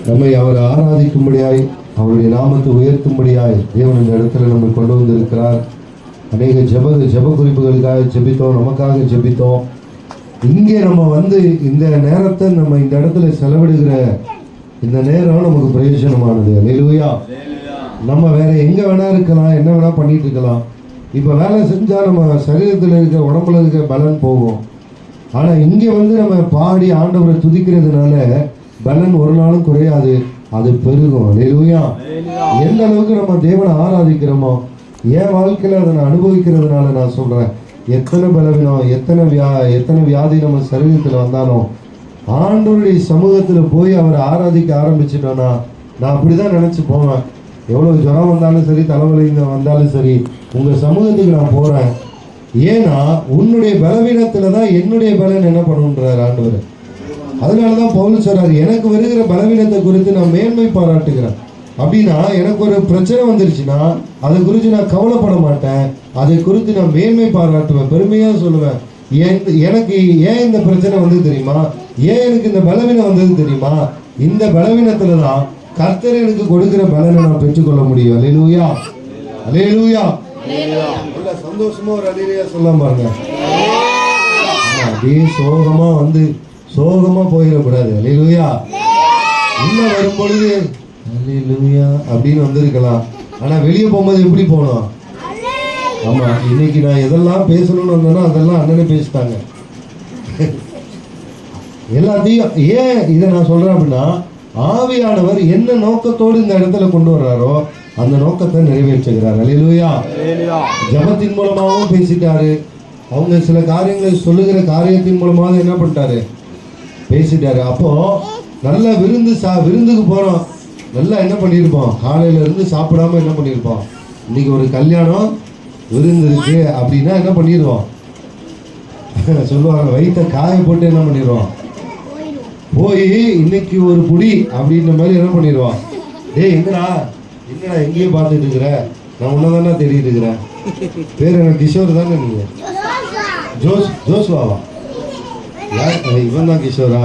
நம்மை அவர் ஆராதிக்கும்படியாய் அவருடைய நாமத்தை உயர்த்தும்படியாய் தேவன் இந்த இடத்துல நம்மை கொண்டு வந்திருக்கிறார். அநேக ஜெப குறிப்புகளுக்காக ஜெபித்தோம், நமக்காக ஜெபித்தோம். இங்கே நம்ம வந்து இந்த நேரத்தை நம்ம இந்த இடத்துல செலவிடுகிற இந்த நேரம் நமக்கு பிரயோஜனமானது. அல்லேலூயா. நம்ம வேற எங்க வேணா இருக்கலாம், என்ன வேணா பண்ணிட்டு இருக்கலாம். இப்போ வேலை செஞ்சா நம்ம சரீரத்தில் இருக்கிற உடம்புல இருக்கிற பலன் போகும். ஆனா இங்க வந்து நம்ம பாடி ஆண்டவரை துதிக்கிறதுனால பலன் ஒரு நாளும் குறையாது, அது பெருகும். அல்லேலூயா. எந்த அளவுக்கு நம்ம தேவனை ஆராதிக்கிறோமோ, என் வாழ்க்கையில அதை நான் அனுபவிக்கிறதுனால நான் சொல்றேன், எத்தனை பலவீனம், எத்தனை வியாதி நம்ம சரீரத்தில் வந்தாலும் ஆண்டவருடைய சமூகத்துல போய் அவரை ஆராதிக்க ஆரம்பிச்சிட்டோன்னா, நான் அப்படிதான் நினைச்சு போவேன். எவ்வளவு ஜுரம் வந்தாலும் சரி, தலைவலிங்க வந்தாலும் சரி, உங்க சமூகத்துக்கு நான் போறேன். ஏன்னா உன்னுடைய பலவீனத்துல தான் என்னுடைய பலன் என்ன பண்ணுன்றார் ஆண்டவர். அதனாலதான் பவுல் சொல்றாரு, எனக்கு வருகிற பலவீனத்தை குறித்து நான் மேன்மை பாராட்டுகிறேன். அப்படின்னா எனக்கு ஒரு பிரச்சனை வந்துருச்சுன்னா அதை குறித்து நான் கவலைப்பட மாட்டேன், அதை குறித்து நான் மேன்மை பாராட்டுவேன், பெருமையா சொல்லுவேன். எனக்கு ஏன் இந்த பிரச்சனை வந்து தெரியுமா, ஏன் எனக்கு இந்த பலவீனம் வந்தது தெரியுமா, இந்த பலவீனத்துல தான் கர்த்தர் எனக்கு கொடுக்கிற பலனை நான் பெற்றுக்கொள்ள முடியும். அல்லேலூயா, அல்லேலூயா. நல்ல சந்தோஷமா ஒரு அல்லேலூயா சொல்ல பாருங்க. அப்படியே சோகமா வந்து சோகமா போயிடக்கூடாது. அல்லேலூயா. உள்ள வரும்பொழுது அல்லேலூயா அப்படின்னு வந்திருக்கலாம், ஆனா வெளியே போகும்போது எப்படி போகணும்? ஆமா, இன்னைக்கு நான் எதெல்லாம் பேசணும்னு வந்தேன்னா அதெல்லாம் அண்ணனே பேசிட்டாங்க எல்லாத்தையும். ஏன் இதை நான் சொல்றேன் அப்படின்னா, ஆவியானவர் என்ன நோக்கத்தோடு இந்த இடத்துல கொண்டு வர்றாரோ அந்த நோக்கத்தை நிறைவேற்றுகிறார். அல்லேலூயா. ஜபத்தின் மூலமாகவும் பேசிட்டாரு, அவங்க சில காரியங்களை சொல்லுகிற காரியத்தின் மூலமாக என்ன பண்ணிட்டாரு, பேசிட்டாரு. அப்போ நல்ல விருந்துக்கு போறோம், நல்லா என்ன பண்ணியிருப்போம், காலையில இருந்து சாப்பிடாம என்ன பண்ணியிருப்போம். இன்னைக்கு ஒரு கல்யாணம் விருந்து இருக்கு அப்படின்னா என்ன பண்ணிடுவோம், சொல்லுவாங்க வயிற்ற காய போட்டு என்ன பண்ணிடுவோம், போய் இன்னைக்கு ஒரு புடி அப்படின்ற மாதிரி என்ன பண்ணிடுவோம். டேய் எங்கடா எங்கேயே பார்த்துட்டு இருக்கிற, நான் உன்னதானா தேடிட்டு இருக்கிறேன். பேர் என்ன, கிஷோர் தானே நீங்க? ஜோஸ்வாவா? இவன் தான் கிஷோரா?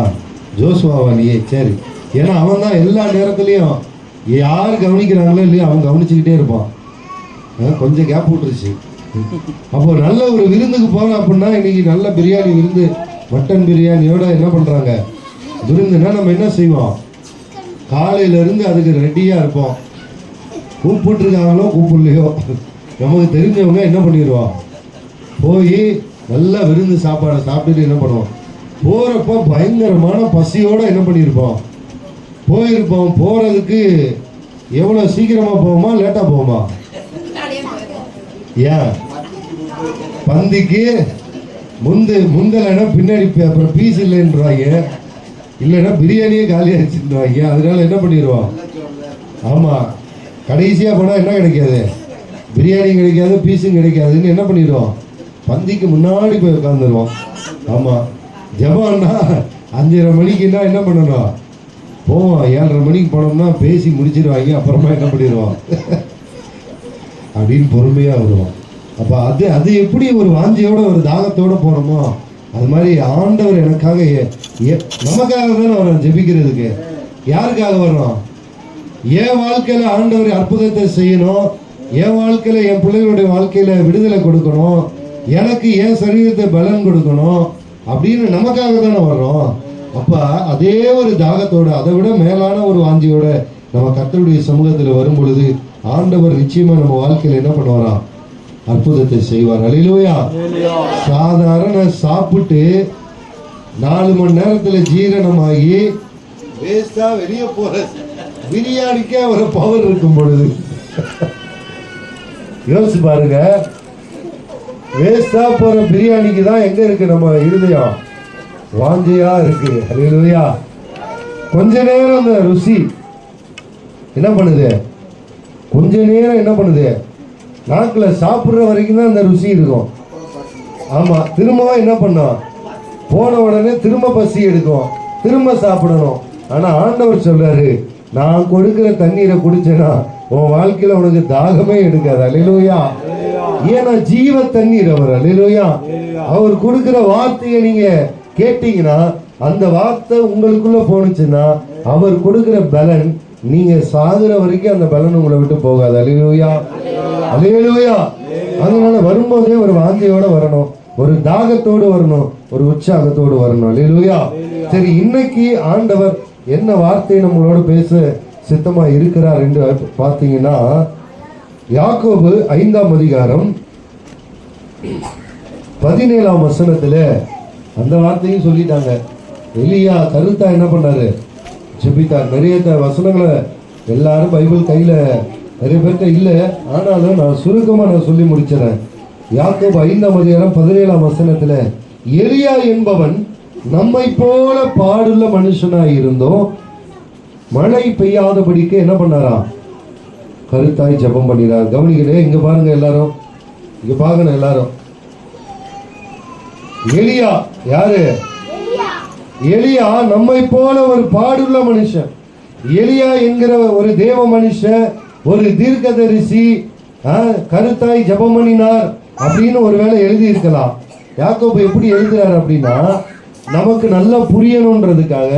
ஜோஸ்வாவா நீ? சரி. ஏன்னா அவன் தான் எல்லா நேரத்துலையும் யார் கவனிக்கிறாங்களோ இல்லையோ அவன் கவனிச்சுக்கிட்டே இருப்பான். கொஞ்சம் கேப் விட்டுருச்சு. அப்போ நல்ல ஒரு விருந்துக்கு போகிறோம் அப்படின்னா, இன்னைக்கு நல்ல பிரியாணி விருந்து, மட்டன் பிரியாணியோட என்ன பண்ணுறாங்க விருந்துன்னா, நம்ம என்ன செய்வோம், காலையிலேருந்து அதுக்கு ரெடியாக இருப்போம். கூப்பிட்டுருக்காங்களோ கூப்பிடலையோ, நமக்கு தெரிஞ்சவங்க என்ன பண்ணிடுவோம், போய் நல்லா விருந்து சாப்பாடை சாப்பிட்டுட்டு என்ன பண்ணுவோம், போகிறப்போ பயங்கரமான பசியோடு என்ன பண்ணியிருப்போம், போயிருப்போம். போகிறதுக்கு எவ்வளோ சீக்கிரமாக போவோமா லேட்டாக போவோமா? ஏன் பந்திக்கு முந்தலைன்னா பின்னாடி அப்புறம் பீஸ் இல்லைன்றாங்க, இல்லைன்னா பிரியாணியே காலி ஆயிடுச்சுன்றாங்க. அதனால என்ன பண்ணிடுவோம், ஆமாம் கடைசியாக போனால் என்ன கிடைக்காது, பிரியாணி கிடைக்காது, பீஸும் கிடைக்காதுன்னு என்ன பண்ணிடுவோம், பந்திக்கு முன்னாடி போய் உட்காந்துருவோம். ஆமாம், ஜபம்னா 5:30 மணிக்குன்னா என்ன பண்ணணும், போவோம். 7:30 மணிக்கு போனோம்னா பேசி முடிச்சிடுவாங்க, அப்புறமா என்ன பண்ணிடுவோம் அப்படின்னு பொறுமையாக வருவோம். அப்போ அது எப்படி ஒரு வாஞ்சியோட ஒரு தாகத்தோடு போகிறோமோ, அது மாதிரி ஆண்டவர் எனக்காக நமக்காக தானே வரோம் ஜெபிக்கிறதுக்கு. யாருக்காக வர்றோம், என் வாழ்க்கையில் ஆண்டவர் அற்புதத்தை செய்யணும், என் வாழ்க்கையில் என் பிள்ளைகளுடைய வாழ்க்கையில் விடுதலை கொடுக்கணும், எனக்கு என் சரீரத்தை பலன் கொடுக்கணும் அப்படின்னு நமக்காக தானே வர்றோம். அப்போ அதே ஒரு தாகத்தோட, அதை விட மேலான ஒரு வாஞ்சியோட நம்ம கர்த்தருடைய சமூகத்தில் வரும் பொழுது ஆண்டவர் நிச்சயமா நம்ம வாழ்க்கையில் என்ன பண்ணுவாராம், அற்புதத்தை செய்வார். அல்லேலூயா. சாதாரண சாப்பிட்டு 4 மணி நேரத்துல ஜீரணமாகி வேஸ்டா வெளியே போற பிரியாணிக்கே ஒரு பவர் இருக்கும் பொழுது யோசிச்சு பாருங்க, வேஸ்டா போற பிரியாணிக்கு தான் எங்க இருக்கு நம்ம இருதயம், வாஞ்சியா இருக்கு. அல்லேலூயா. கொஞ்ச நேரம் அந்த ருசி என்ன பண்ணுது, கொஞ்ச நேரம் என்ன பண்ணுது, நாக்கில் சாப்பிட்ற வரைக்கும் தான் அந்த ருசி இருக்கும். ஆமாம், திரும்பவும் என்ன பண்ணோம், போன உடனே திரும்ப பசி எடுக்கும், திரும்ப சாப்பிடணும். ஆனால் ஆண்டவர் சொல்றாரு, நான் கொடுக்குற தண்ணீரை குடிச்சேன்னா உன் வாழ்க்கையில் உனக்கு தாகமே எடுக்காது. அல்லேலூயா. ஏன்னா ஜீவ தண்ணீர் அவர். அல்லேலூயா. அவர் கொடுக்குற வார்த்தையை நீங்க கேட்டீங்கன்னா அந்த வார்த்தை உங்களுக்குள்ள போனுச்சுன்னா அவர் கொடுக்கிற பலன் நீங்க சாகுற வரைக்கும் அந்த பலன் உங்களை விட்டு போகாது. அல்லேலூயா, அல்லேலூயா. அதனால வரும்போதே ஒரு வாஞ்சையோட வரணும், ஒரு தாகத்தோடு வரணும், ஒரு உற்சாகத்தோடு வரணும். அல்லேலூயா. சரி, இன்னைக்கு ஆண்டவர் என்ன வார்த்தை நம்மளோட பேச சித்தமா இருக்கிறார் என்று பார்த்தீங்கன்னா, யாக்கோபு 5ஆம் அதிகாரம் 17ஆம் வசனத்துல அந்த வார்த்தையும் சொல்லிட்டாங்க. எலியா கருத்தா என்ன பண்ணாரு? ஜெபித்தார். நிறைய வசனங்களை எல்லாரும் பைபிள் கையில நிறைய பேர்கிட்ட இல்லை, ஆனாலும் நான் சுருக்கமா நான் சொல்லி முடிச்சிடறேன். யாக்கோபு 5ஆம் அதிகாரம் 17ஆம் வசனத்துல, எலியா என்பவன் நம்மை போல பாடுள்ள மனுஷனாய் இருந்தோம், மழை பெய்யாதபடிக்கு என்ன பண்ணாரா? கருத்தாய் ஜெபம் பண்ணினார். கவனிக்கிறேன், இங்க பாருங்க எல்லாரும், இங்க பாருங்க எல்லாரும். எலியா யாரு? எலியா நம்மை போல ஒரு பாடுள்ள மனுஷன். எலியா என்கிற ஒரு தேவ மனுஷன், ஒரு தீர்க்கதரிசி கருத்தாய் ஜெபம் பண்ணினார் அப்படின்னு ஒருவேளை எழுதி இருக்கலாம். யாக்கோபு எப்படி எழுதுறாரு அப்படின்னா, நமக்கு நல்லா புரியணும்ன்றதுக்காக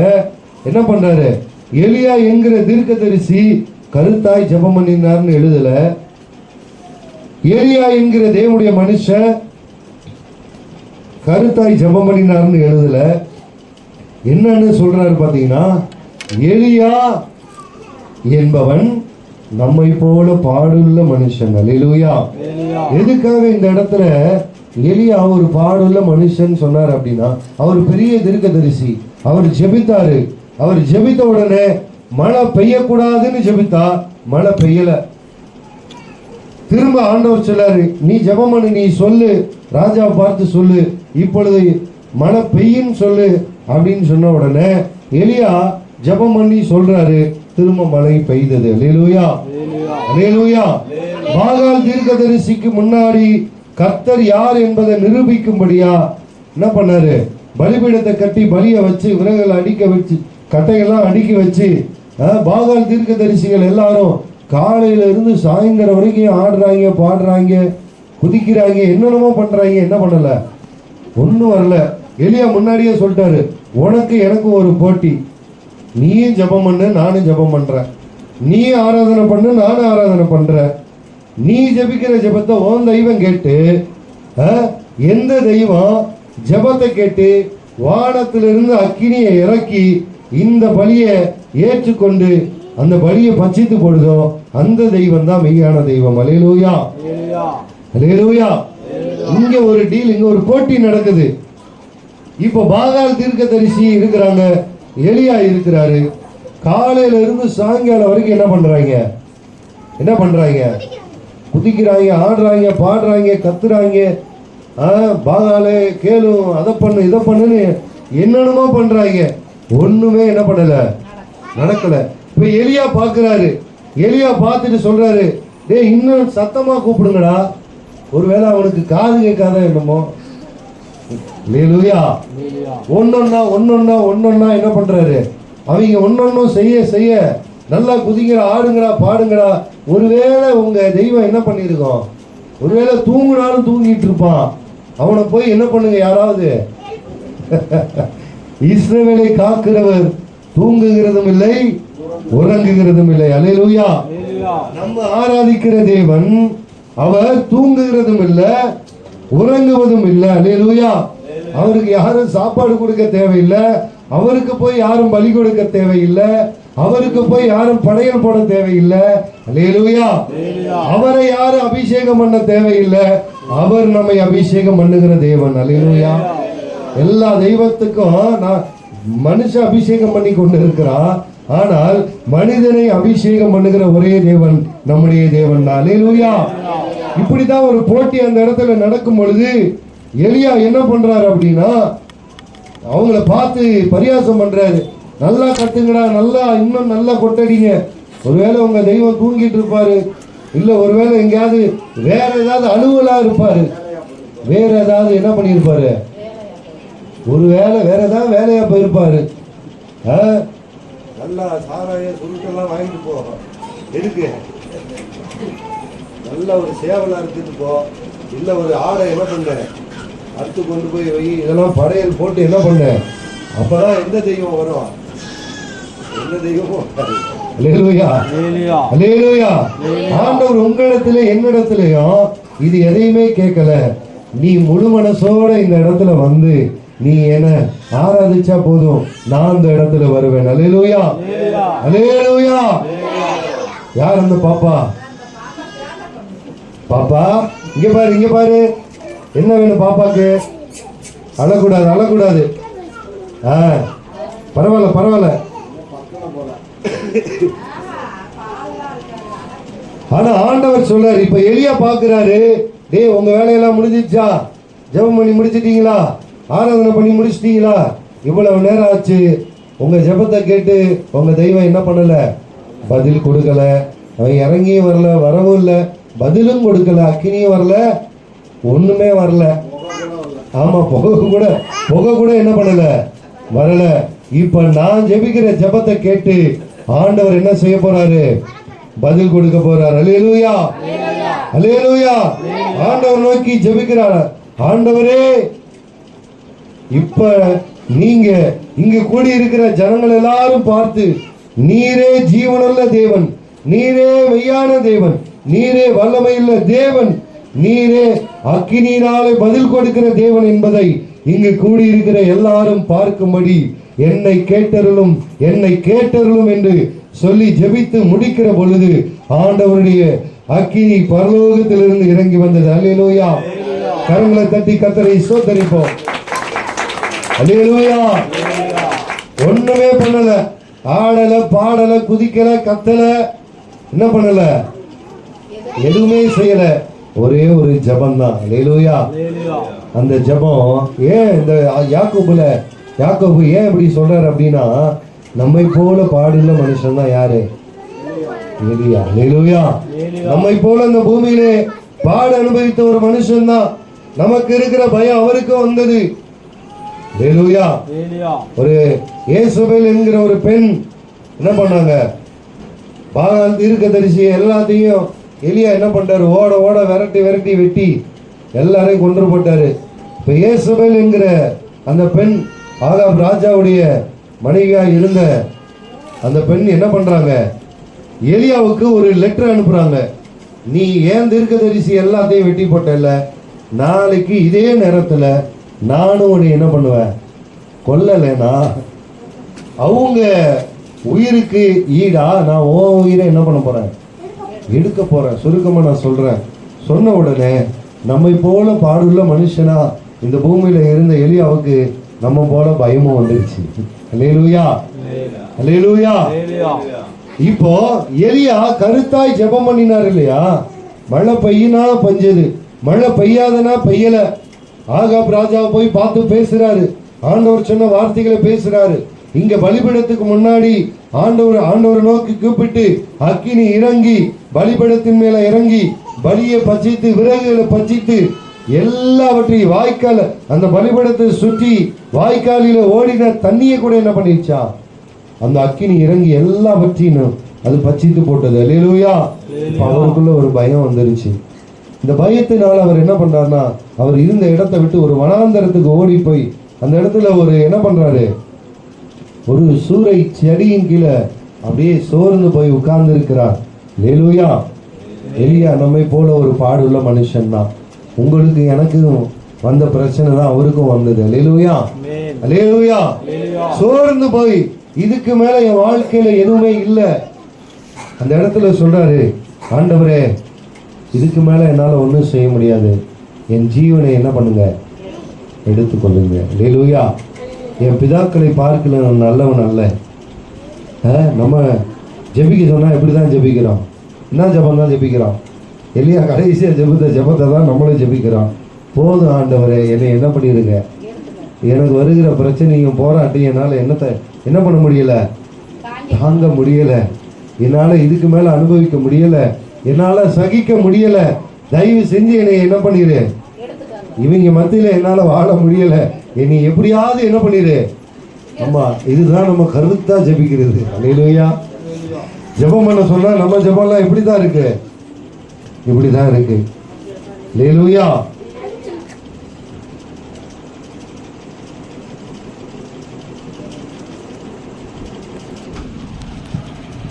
என்ன பண்றாரு? எலியா என்கிற தீர்க்கதரிசி கருத்தாய் ஜெபம் பண்ணினார்னு எழுதல. எலியா என்கிற தேவனுடைய மனுஷன் கருத்தாய் ஜெபம் பண்ணினார்னு எழுதல. என்னன்னு சொல்றாரு பாத்தீங்கன்னா, எலியா என்பவன் நம்மை போல பாடுள்ள மனுஷன். அல்லேலூயா. எதுக்காக இந்த இடத்துல எலியா ஒரு பாடுள்ள மனுஷன் சொன்னார் அப்படின்னா, அவர் பெரிய தீர்க்கதரிசி, அவர் ஜெபித்தாரு. அவர் ஜெபித்த உடனே மழை பெய்யக்கூடாதுன்னு ஜெபித்தா மழை பெய்யல. திரும்ப ஆண்டவர் சொல்லாரு, நீ ஜெபம் பண்ணு, நீ சொல்லு, ராஜா பார்த்து சொல்லு, இப்பொழுது மழை பெய்யும் சொல்லு அப்படின்னு சொன்ன உடனே எலியா ஜெபம் பண்ணி சொல்றாரு, திரும்ப மழை பெய்தது. அல்லேலூயா, அல்லேலூயா. பாகால் தீர்க்கதரிசிக்கு முன்னாடி கர்த்தர் யார் என்பதை நிரூபிக்கும்படியா என்ன பண்ணாரு? பலிபீடத்தை கட்டி பலியை வச்சு விறகுகளை அடிக்க வச்சு கட்டையெல்லாம் அடுக்கி வச்சு பாகால் தீர்க்கதரிசிகள் எல்லாரும் காலையில இருந்து சாயந்தரம் வரைக்கும் ஆடுறாங்க, பாடுறாங்க, குதிக்கிறாங்க, என்னென்னமோ பண்றாங்க. என்ன பண்ணல? ஒன்றும் வரல. எலியா முன்னாடியே சொல்லிட்டாரு, உனக்கு எனக்கு ஒரு போட்டி, நீயும் ஜெபம் பண்ணு, நானும் ஜெபம் பண்றேன், நீ ஆராதனை பண்ணு, நானும் ஆராதனை பண்றேன். நீ ஜெபிக்கிற ஜெபத்தை உன் தெய்வம் கேட்டு, எந்த தெய்வம் ஜெபத்தை கேட்டு வானத்திலிருந்து அக்கினியை இறக்கி இந்த பலியை ஏற்றுக்கொண்டு அந்த பலியை பச்சித்து போடுதோ அந்த தெய்வம் தான் மெய்யான தெய்வம். அல்லேலூயா, அல்லேலூயா. இங்க ஒரு டீல், இங்க ஒரு போட்டி நடக்குது. இப்போ பாகால் தீர்க்கதரிசி இருக்கிறாங்க, எலியா இருக்கிறாரு. காலையில இருந்து சாயங்காலம் வரைக்கும் என்ன பண்றாங்க? என்ன பண்றாங்க? குதிக்கிறாங்க, ஆடுறாங்க, பாடுறாங்க, கத்துறாங்க. பாகாலே கேளும், அதை பண்ணு, இதை பண்ணுன்னு என்னென்னமோ பண்றாங்க. ஒண்ணுமே என்ன பண்ணல, நடக்கல. இப்ப எலியா பாக்குறாரு. எலியா பார்த்துட்டு சொல்றாரு, டேய் இன்னும் சத்தமா கூப்பிடுங்கடா, ஒருவேளை அவனுக்கு காது கேட்காத என்னமோ. அல்லேலூயா. ஒன்னொன்னா என்ன பண்றாரு? அவங்க ஒன்னொன்னும் செய்ய செய்ய நல்லா குதிங்கடா, ஆடுங்கடா, பாடுங்கடா. ஒருவேளை உங்க தெய்வம் என்ன பண்ணிருக்கோம்? ஒருவேளை தூங்குனாலும் தூங்கிட்டு இருப்பான். அவனை போய் என்ன பண்ணுங்க யாராவது? இஸ்ரவேலை காக்கிறவர் தூங்குகிறதும் இல்லை, உறங்குகிறதும் இல்லை. அல்லேலூயா. நம்ம ஆராதிக்கிற தேவன் அவர் தூங்குகிறதும் இல்லை, உறங்குவதும் இல்லை. அல்லேலூயா. அவருக்கு யாரும் சாப்பாடு கொடுக்க தேவையில்லை, அவருக்கு போய் யாரும் பலி கொடுக்க தேவையில்லை, அவருக்கு போய் யாரும் படையல் போட தேவையில்லை. அல்லேலூயா. அவரை யாரும் அபிஷேகம் பண்ண தேவையில்லை, அவர் நம்மை அபிஷேகம் பண்ணுகிற தேவன். அல்லேலூயா. எல்லா தெய்வத்துக்கும் நான் மனுஷ அபிஷேகம் பண்ணி கொண்டு இருக்கிறான், ஆனால் மனிதனை அபிஷேகம் பண்ணுகிற ஒரே தேவன் நம்முடைய தேவன் தான். அல்லேலூயா. இப்படிதான் ஒரு போட்டி அந்த இடத்துல நடக்கும் பொழுது எலியா என்ன பண்றாரு அப்படின்னா, அவங்கள பார்த்து பரியாசம் பண்றாரு. நல்லா கட்டுங்கடா, நல்லா இன்னும் நல்லா கொட்டடிங்க. ஒருவேளை உங்க தெய்வம் தூங்கிட்டு இருப்பாரு, இல்ல ஒருவேளை எங்கேயாவது வேற ஏதாவது அலுவலா இருப்பாரு, வேற ஏதாவது என்ன பண்ணிருப்பாரு, ஒருவேளை வேற ஏதாவது வேலையா போயிருப்பாரு. நல்லா சாராய சுருட்டெல்லாம் வாங்கிட்டு போ, எதுக்கு? நல்ல ஒரு சேவலா எடுத்துட்டு போ, இல்ல ஒரு ஆடை என்ன பண்ண அறுத்து கொண்டு போய் வை, இதெல்லாம் படையல் போட்டு என்ன பண்ண அப்பதான் எந்த தெய்வம் வரும்? எந்த தெய்வமும் அல்லேலூயா, அல்லேலூயா. ஆண்டவர் உங்களிடத்திலே என்னிடத்திலேயும் இது எதையுமே கேட்கல. நீ முழு மனசோட இந்த இடத்துல வந்து நீ என்ன ஆராதிச்சா போதும், நான் இந்த இடத்துல வருவேன். அல்லேலூயா, அல்லேலூயா. யார் அந்த பாப்பா? பாப்பா இங்க பாரு, இங்க பாரு. என்ன வேணும் பாப்பாக்கு? அழக்கூடாது, அழக்கூடாது. பரவாயில்ல, பரவாயில்ல. ஆனா ஆண்டவர் சொல்றாரு, இப்ப எலியா பாக்குறாரு, டேய் உங்க வேலையெல்லாம் முடிஞ்சிச்சா? ஜெபம் பண்ணி முடிச்சிட்டீங்களா? ஆராதனை பண்ணி முடிச்சிட்டீங்களா? இவ்வளவு நேரம் ஆச்சு, உங்க ஜெபத்தை கேட்டு உங்க தெய்வம் என்ன பண்ணல? பதில் கொடுக்கல. அவன் இறங்கியும் வரல, வரவும் இல்லை, பதிலும் கொடுக்கல, அக்கினியும் வரல, ஒண்ணுமே வரல. ஆமா, புகை கூட என்ன பண்ணல? வரல. இப்ப நான் ஜெபிக்கிற ஜெபத்தை கேட்டு ஆண்டவர் என்ன செய்ய போறாரு? பதில் கொடுக்க போறார். அல்லேலூயா, அல்லேலூயா. ஆண்டவர் நோக்கி ஜெபிக்கிறார். ஆண்டவரே, இப்ப நீங்க இங்க கூடி இருக்கிற ஜனங்கள் எல்லாரும் பார்த்து, நீரே ஜீவனுள்ள தேவன், நீரே மெய்யான தேவன், நீரே வல்லமையுள்ள தேவன், நீரே அக்கினியினாலே பதில் கொடுக்கிற தேவன் என்பதை இங்கு கூடியிருக்கிற எல்லாரும் பார்க்கும்படி என்னை கேட்டருளும், என்னை கேட்டருளும் என்று சொல்லி ஜெபித்து முடிக்கிற பொழுது ஆண்டவருடைய அக்கினி பரலோகத்திலிருந்து இறங்கி வந்தது. அல்லேலூயா. கரங்களை தட்டி கர்த்தரை ஸ்தோத்திரிப்போம். அல்லேலூயா. ஒண்ணுமே பண்ணல, ஆடல, பாடல, குதிக்கல, கத்தல, என்ன பண்ணல? எதுவுமே செய்யல. ஒரே ஒரு ஜபம் தான். அல்லேலூயா. அந்த ஜபம் ஏன் இந்த யாக்கோபு ஏன் இப்படி சொல்றாரு அப்படின்னா, நம்மை போல பாடுள்ள மனுஷன் தான் யாரு? எலியா. அல்லேலூயா. நம்மை போல இந்த பூமியிலே பாடு அனுபவித்த ஒரு மனுஷன் தான். நமக்கு இருக்கிற பயம் அவருக்கு வந்தது. அல்லேலூயா. ஒரு ஏசபேல் என்கிற ஒரு பெண் என்ன பண்ணாங்க? பாகால் தீர்க்கதரிசி எல்லாத்தையும் எலியா என்ன பண்றாரு? ஓட ஓட விரட்டி விரட்டி வெட்டி எல்லாரையும் கொன்று போட்டாரு. இப்ப ஏசபேல் என்கிற அந்த பெண் ஆகாப் ராஜாவுடைய மனைவியா இருந்த அந்த பெண் என்ன பண்றாங்க? எலியாவுக்கு ஒரு லெட்டர் அனுப்புறாங்க. நீ ஏன் தீர்க்கதரிசி எல்லாத்தையும் வெட்டி போட்டல, நாளைக்கு இதே நேரத்துல நானும் உன்னை என்ன பண்ணுவேன்? கொல்லலைனா அவங்க உயிருக்கு ஈடா நான் உன் உயிரை என்ன பண்ண போறேன்? எடுக்க போறேன். சுருக்கமா நான் சொல்றேன். சொன்ன உடனே நம்மை போல பாடுள்ள மனுஷனா இந்த பூமியில இருந்த எலியாவுக்கு நம்ம போல பயமும் வந்துருச்சு. அல்லேலூயா, அல்லேலூயா. இப்போ எலியா கருத்தாய் ஜெபம் பண்ணினார் இல்லையா? மழை பெய்யினா பஞ்சது, மழை பெய்யாதனா பெய்யல. ஆகாப் ராஜாவை போய் பார்த்து பேசுறாரு. ஆண்டவர் சொன்ன வார்த்தைகளை பேசுறாரு. இங்க பலிபீடத்துக்கு முன்னாடி ஆண்டவர் நோக்கி கூப்பிட்டு அக்கினி இறங்கி பலிபீடத்தின் மேல இறங்கி பலியை பச்சித்து விறகுகளை பச்சித்து எல்லாவற்றையும் வாய்க்கால அந்த பலிபீடத்தை சுற்றி வாய்க்காலில ஓடின தண்ணியை கூட என்ன பண்ணிருச்சா? அந்த அக்கினி இறங்கி எல்லாவற்றையும் அது பச்சித்து போட்டது. அல்லேலூயா. அவருக்குள்ள ஒரு பயம் வந்துருச்சு. இந்த பயத்தினால அவர் என்ன பண்றாருன்னா, அவர் இருந்த இடத்தை விட்டு ஒரு வனாந்தரத்துக்கு ஓடி போய் அந்த இடத்துல ஒரு என்ன பண்றாரு? ஒரு சூறை செடியின் கீழே அப்படியே சோர்ந்து போய் உட்கார்ந்து இருக்கிறார். அல்லேலூயா. எலியா நம்மை போல ஒரு பாடுள்ள மனுஷன் தான். உங்களுக்கு எனக்கும் வந்த பிரச்சனை தான் அவருக்கும் வந்தது. அல்லேலூயா, அல்லேலூயா. சோர்ந்து போய் இதுக்கு மேல என் வாழ்க்கையில எதுவுமே இல்லை. அந்த இடத்துல சொல்றாரு, ஆண்டவரே இதுக்கு மேல என்னால ஒன்றும் செய்ய முடியாது, என் ஜீவனை என்ன பண்ணுங்க? எடுத்துக்கொள்ளுங்க. அல்லேலூயா. என் பிதாக்களை பார்க்கல நான் நல்லவன் அல்ல. நம்ம ஜெபிக்க சொன்னா எப்படிதான் ஜெபிக்கிறோம்? என்ன ஜெபம் தான் ஜெபிக்கிறோம்? எலியா கடைசியா ஜெபத்தை தான் நம்மளும் ஜெபிக்கிறோம். போதும் ஆண்டவரே, என்னை என்ன பண்ணிடுங்க, எனக்கு வருகிற பிரச்சனையும் போராட்டம் என்னால் என்ன பண்ண முடியல, தாங்க முடியல, என்னால் இதுக்கு மேலே அனுபவிக்க முடியல, என்னால் சகிக்க முடியல, தயவு செஞ்சு என்னை என்ன பண்ணிடு, இவங்க மத்தியில் என்னால் வாழ முடியல, என்னை எப்படியாவது என்ன பண்ணிடு. ஆமா, இதுதான் நம்ம கருத்தா ஜெபிக்கிறது. அல்லேலூயா. ஜெபம் பண்ண சொன்னா நம்ம ஜெபம்லாம் இப்படி தான் இருக்கு, இப்படி தான் இருக்கு. அல்லேலூயா.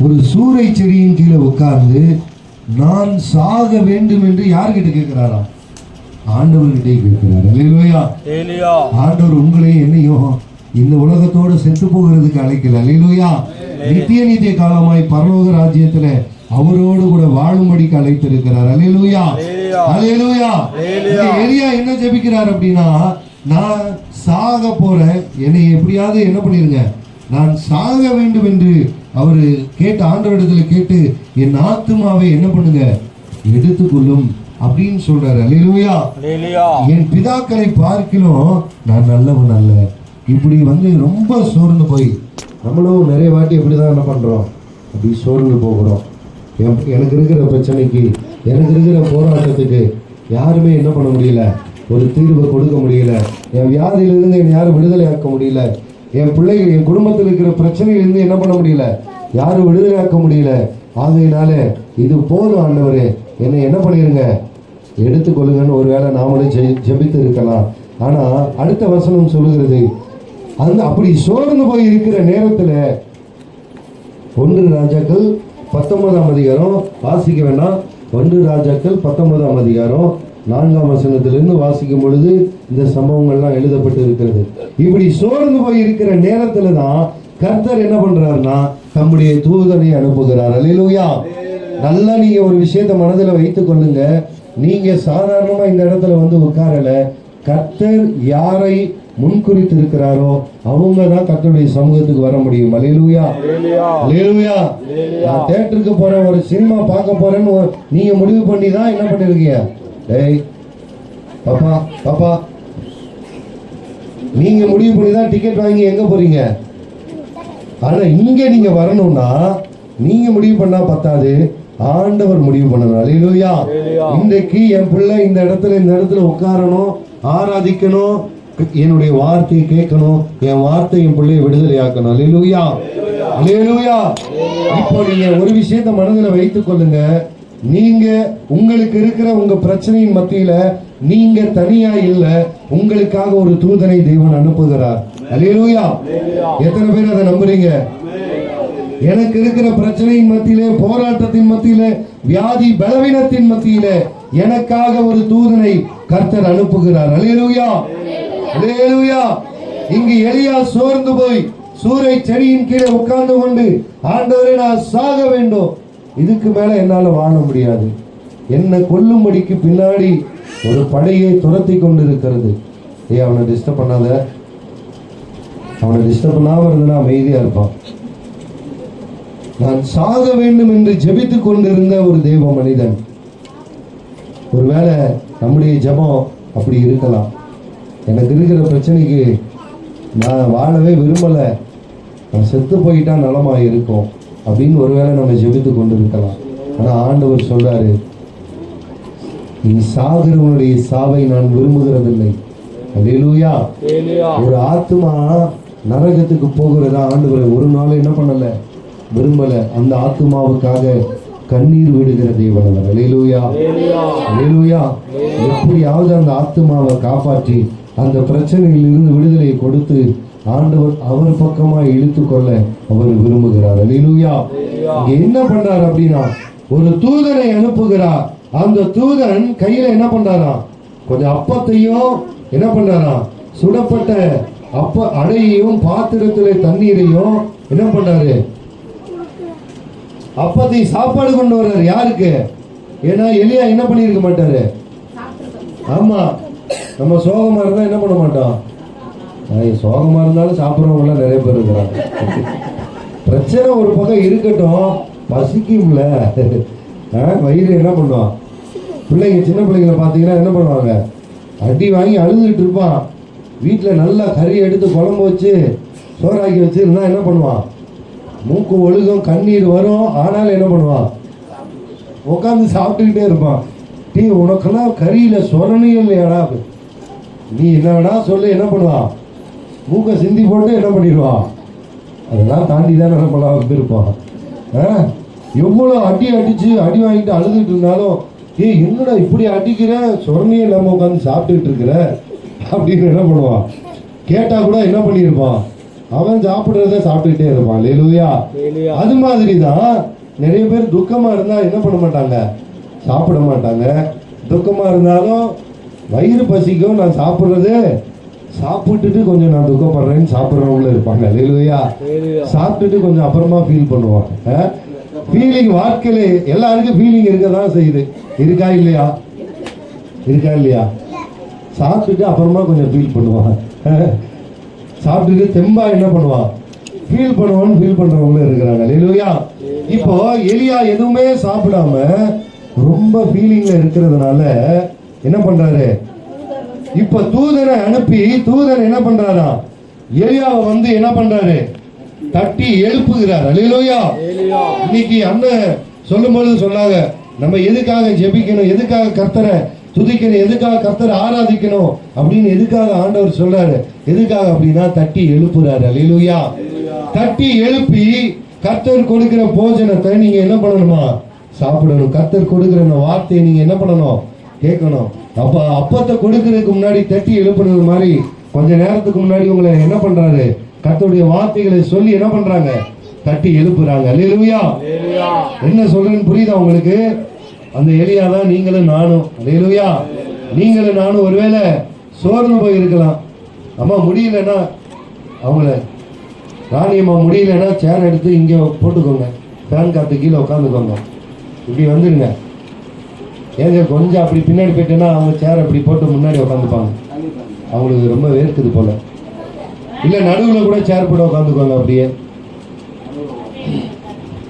ஒரு சூறை செடியின் கீழே உட்கார்ந்து நான் சாக வேண்டும் என்று யார்கிட்ட கேட்கிறாரா? ஆண்டவர்கிட்டே கேட்கிறார். அல்லேலூயா. ஆண்டவர் உங்களை என்னையும் இந்த உலகத்தோடு செத்து போகிறதுக்கு அழைக்கல. அல்லேலூயா. நித்திய காலமாய் பரலோக ராஜ்யத்துல அவரோடு கூட வாழும்படிக்கு அழைத்திருக்கிறார். அல்லேலூயா. அல்லேலூயா. எலியா என்ன ஜெபிக்கிறார் அப்படின்னா, நான் சாக போறேன், என்னை எப்படியாவது என்ன பண்ணிருங்க, நான் சாக வேண்டும் என்று அவரு கேட்ட ஆண்டவரிடத்துல கேட்டு என் ஆத்துமாவை என்ன பண்ணுங்க, எடுத்துக்கொள்ளும் அப்படின்னு சொல்றாரு. அல்லேலூயா. என் பிதாக்களை பார்க்கிலும் நான் நல்லவன் அல்ல. இப்படி ரொம்ப சோர்ந்து போய் நம்மளும் நிறைய வாட்டி எப்படிதான் என்ன பண்றோம், அப்படி சோர்ந்து போகிறோம். எனக்கு இருக்கிற பிரச்சனைக்கு, எனக்கு இருக்கிற போராட்டத்துக்கு யாருமே என்ன பண்ண முடியல, ஒரு தீர்வை கொடுக்க முடியல. என் வியாதியிலிருந்து என்னை யாரும் விடுதலை ஆக்க முடியல. என் பிள்ளைகள், என் குடும்பத்தில் இருக்கிற பிரச்சனையிலிருந்து என்ன பண்ண முடியல, யாரும் விடுதலை ஆக்க முடியல. ஆகையினால இது போதும் ஆண்டவரே, என்னை என்ன பண்ணிருங்க, எடுத்துக்கொள்ளுங்கன்னு ஒருவேளை நாமளும் ஜெபித்து இருக்கலாம். ஆனா அடுத்த வசனம் சொல்லுகிறது, அப்படி சோர்ந்து போய் இருக்கிற நேரத்துல 1 ராஜாக்கள் 19ஆம் அதிகாரம் வாசிக்க வேண்டாம். 1 ராஜாக்கள் 19ஆம் அதிகாரம் 4ஆம் வசனத்திலிருந்து வாசிக்கும் பொழுது இந்த சம்பவங்கள்லாம் எழுதப்பட்டு இருக்கிறது. இப்படி சோர்ந்து போய் இருக்கிற நேரத்துல தான் கர்த்தர் என்ன பண்றாருன்னா தம்முடைய தூதனை அனுப்புகிறார். அல்லேலூயா. நல்லா நீங்க ஒரு விஷயத்தை மனதில் வைத்துக் கொள்ளுங்க. நீங்க சாதாரணமா இந்த இடத்துல உட்காரல. கர்த்தர் யாரை முன்குறித்து இருக்கிறாரோ அவங்க தான் கர்த்தருடைய சமூகத்துக்கு வர முடியும். அல்லேலூயா. அல்லேலூயா. நான் தியேட்டருக்கு போறேன், ஒரு சினிமா பார்க்க போறேன்னு நீங்க முடிவு பண்ணி தான் என்ன பண்ணிருக்கீங்க, டேய் பாப்பா பாப்பா, நீங்க முடிவு பண்ணி தான் டிக்கெட் வாங்கி எங்க போறீங்க. ஆனா இங்க நீங்க வரணும்னா நீங்க முடிவு பண்ணா பத்தாது, ஆண்டவர் முடிவு பண்ணணும். அல்லேலூயா. இன்றைக்கு என் பிள்ளை இந்த இடத்துல உட்காரணும், ஆராதிக்கணும், என்னுடைய வார்த்தையை கேட்கணும், என் வார்த்தை என் பிள்ளையை விடுதலை ஆக்கணும். அல்லேலூயா. அல்லேலூயா. இப்போ நீங்க ஒரு விஷயத்தை மனதில் வைத்துக் கொள்ளுங்க. நீங்க உங்களுக்கு இருக்கிற உங்க பிரச்சனையின் மத்தியில நீங்க தனியா இல்ல, உங்களுக்காக ஒரு தூதனை தேவன் அனுப்புகிறார். அல்லேலூயா. எத்தனை பேர் அதை நம்புறீங்க? எனக்கு இருக்கிற பிரச்சனையின் மத்தியிலே, போராட்டத்தின் மத்தியிலே, வியாதி பலவீனத்தின் மத்தியிலே எனக்காக ஒரு தூதனை கர்த்தர் அனுப்புகிறார். அல்லேலூயா. அல்லேலூயா. இங்கு எலியா சோர்ந்து போய் சூறை செடியின் கீழே உட்கார்ந்து கொண்டு, ஆண்டவரே நான் சாக வேண்டும், இதுக்கு மேல என்னால வாழ முடியாது, என்னை கொல்லும்படிக்கு பின்னாடி ஒரு படையை துரத்தி கொண்டு இருக்கிறது. அவனை டிஸ்டர்ப் பண்ணாத, அவனை டிஸ்டர்ப் பண்ணாம இருந்தா அமைதியா இருப்பான். நான் சாக வேண்டும் என்று ஜெபித்துக் கொண்டிருந்த ஒரு தெய்வ மனிதன். ஒருவேளை நம்முடைய ஜெபம் அப்படி இருக்கலாம். எனக்கு இருக்கிற பிரச்சனைக்கு நான் வாழவே விரும்பல, நான் செத்து போயிட்டா நலமா இருக்கும் அப்படின்னு ஒருவேளை நம்ம ஜெபித்து கொண்டு இருக்கலாம். ஆனா ஆண்டவர் சொல்றாரு, நீ சாகிறவனுடைய சாவை நான் விரும்புகிறதில்லை. அல்லேலூயா. ஒரு ஆத்மா நரகத்துக்கு போகிறதா ஆண்டவர் ஒரு நாள் என்ன பண்ணல, விரும்பல. அந்த ஆத்மாவுக்காக கண்ணீர் விடுகிற தேவன் அவர். அல்லேலூயா. அல்லேலூயா. எப்படியாவது அந்த ஆத்மாவை காப்பாற்றி அந்த பிரச்சனையில் இருந்து விடுதலையை கொடுத்து ஆண்டவர் அவர் பக்கமா இழுத்து கொள்ள அவர் விரும்புகிறார். அல்லேலூயா. என்ன பண்றார் அப்படின்னா, ஒரு தூதனை அனுப்புகிறார். அந்த தூதன் கையில என்ன பண்றாரா, கொஞ்சம் அப்பத்தையும் என்ன பண்றாரா, சுடப்பட்ட அப்ப அடையையும் பாத்திரத்திலே தண்ணீரையும் என்ன பண்றாரு, அப்பத்தை சாப்பாடு கொண்டு வர்றாரு. யாருக்கு? ஏன்னா எலியா என்ன பண்ணிருக்க மாட்டாரு. ஆமா, நம்ம சோகமா இருந்தா என்ன பண்ண மாட்டோம், சோகமா இருந்தாலும் சாப்பிட்றவங்க எல்லாம் நிறைய பேர் இருக்கிறாங்க. பிரச்சனை ஒரு பக்கம் இருக்கட்டும், பசிக்கும்ல, வயிறு என்ன பண்ணுவான். பிள்ளைங்க, சின்ன பிள்ளைங்களை பார்த்தீங்கன்னா என்ன பண்ணுவாங்க, அடி வாங்கி அழுதுகிட்டு இருப்பான். வீட்டில் நல்லா கறி எடுத்து குழம்பு வச்சு சோறாக்கி வச்சுருந்தா என்ன பண்ணுவான், மூக்கு ஒழுகும், கண்ணீர் வரும், ஆனாலும் என்ன பண்ணுவான், உட்காந்து சாப்பிட்டுக்கிட்டே இருப்பான். டீ உனக்கெல்லாம் கறியில் சொரணையும் இல்லையாடா, நீ என்னடா சொல்லு, என்ன பண்ணுவான், மூக்கை சிந்தி போட்டு என்ன பண்ணிடுவான். அதெல்லாம் தாண்டி தான் என்ன பண்ணலாம் வந்திருப்பான். எவ்வளோ அடிச்சு அடி வாங்கிட்டு அழுதுகிட்டு இருந்தாலும், என்னடா இப்படி அடிக்கிற, சொரணையும் இல்லாமல் உட்காந்து சாப்பிட்டுக்கிட்டு இருக்கிற அப்படின்னு என்ன பண்ணுவான். கேட்டால் கூட என்ன பண்ணியிருப்பான், அவன் சாப்பிடுறத சாப்பிட்டுக்கிட்டே இருப்பான். அல்லேலூயா. அது மாதிரி தான் நிறைய பேர் துக்கமா இருந்தா என்ன பண்ண மாட்டாங்க, சாப்பிட மாட்டாங்க. துக்கமா இருந்தாலும் வயிறு பசிக்கும், நான் சாப்பிட்றது சாப்பிட்டுட்டு கொஞ்சம் நான் துக்கப்படுறேன்னு சாப்பிட்றவங்களும் இருப்பாங்க. அல்லேலூயா. சாப்பிட்டுட்டு கொஞ்சம் அப்புறமா ஃபீல் பண்ணுவாங்க. ஃபீலிங் வாழ்க்கையில எல்லாருக்கும் ஃபீலிங் இருக்க தான் செய்யுது. இருக்கா இல்லையா? இருக்கா இல்லையா? சாப்பிட்டுட்டு அப்புறமா கொஞ்சம் ஃபீல் பண்ணுவான். சாப்பிட்டுட்டு தெம்பா என்ன பண்ணுவான், ஃபீல் பண்ணுவான்னு ஃபீல் பண்றவங்களும் இருக்கிறாங்க. அல்லேலூயா. இப்போ எலியா எதுவுமே சாப்பிடாம ரொம்ப ஃபீலிங்ல இருக்கிறதுனால என்ன பண்றாரு, இப்ப தூதனை அனுப்பி தூதன் என்ன பண்றாரா, எலியாவை வந்து என்ன பண்றாரு, தட்டி எழுப்புகிறார். அல்லேலூயா. இன்னைக்கு அண்ணன் சொல்லும்போது சொன்னாங்க, நம்ம எதுக்காக ஜெபிக்கணும், எதுக்காக கர்த்தரை துதிக்கணும், எதுக்காக கர்த்தரை ஆராதிக்கணும் அப்படின்னு எதுக்காக ஆண்டவர் சொல்றாரு, எதுக்காக அப்படின்னா தட்டி எழுப்புறாரு. அல்லேலூயா. தட்டி எழுப்பி கர்த்தர் கொடுக்கிற போஜனத்தை நீங்க என்ன பண்ணணுமா, சாப்பிடணும். கர்த்தர் கொடுக்கிற அந்த வார்த்தையை நீங்க என்ன பண்ணணும், கேட்கணும். அப்ப அப்பத்தை கொடுக்கறதுக்கு முன்னாடி தட்டி எழுப்புறது மாதிரி கொஞ்ச நேரத்துக்கு முன்னாடி உங்களை என்ன பண்றாரு, கர்த்தருடைய வார்த்தைகளை சொல்லி என்ன பண்றாங்க, தட்டி எழுப்புறாங்க. அல்லேலூயா. என்ன சொல்றேன்னு புரியுதா உங்களுக்கு? அந்த எலியா தான் நீங்களும் நானும். அல்லேலூயா. நீங்களும் நானும் ஒருவேளை சோர்ந்து போய் இருக்கலாம். அம்மா முடியலன்னா, அவங்கள ராணியம்மா முடியலன்னா சேர் எடுத்து இங்கே போட்டுக்கோங்க, ஃபேன் காற்று கீழே உட்காந்துக்கோங்க, இப்படி வந்துடுங்க. ஏங்க கொஞ்சம் அப்படி பின்னாடி போயிட்டேன்னா அவங்க சேர் அப்படி போட்டு முன்னாடி உட்காந்துப்பாங்க, அவங்களுக்கு ரொம்ப வேர்க்குது போல. இல்லை நடுவில் கூட சேர் போட்டு உட்காந்துக்கோங்க அப்படியே.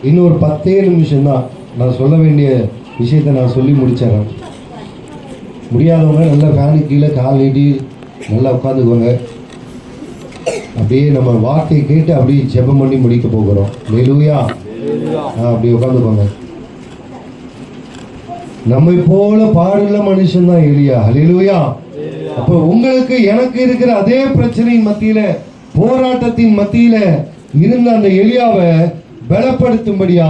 இன்னும் ஒரு 10 நிமிஷம் தான் நான் சொல்ல வேண்டிய விஷயத்தை நான் சொல்லி முடிச்சிடறேன். முடியாதவங்க நல்லா ஃபேனு கீழே கால் நீட்டி நல்லா உட்காந்துக்கோங்க. அப்படியே நம்ம வார்த்தையை கேட்டு அப்படியே ஜெபம் பண்ணி முடிக்க போகிறோம். அல்லேலூயா. அப்படி உட்காந்துக்கோங்க. நம்மை போல பாடுள்ள மனுஷன் தான் எலியா. அல்லேலூயா. அப்போ உங்களுக்கு எனக்கு இருக்கிற அதே பிரச்சனையின் மத்தியில, போராட்டத்தின் மத்தியில இருந்த அந்த எலியாவை பலப்படுத்தும்படியா,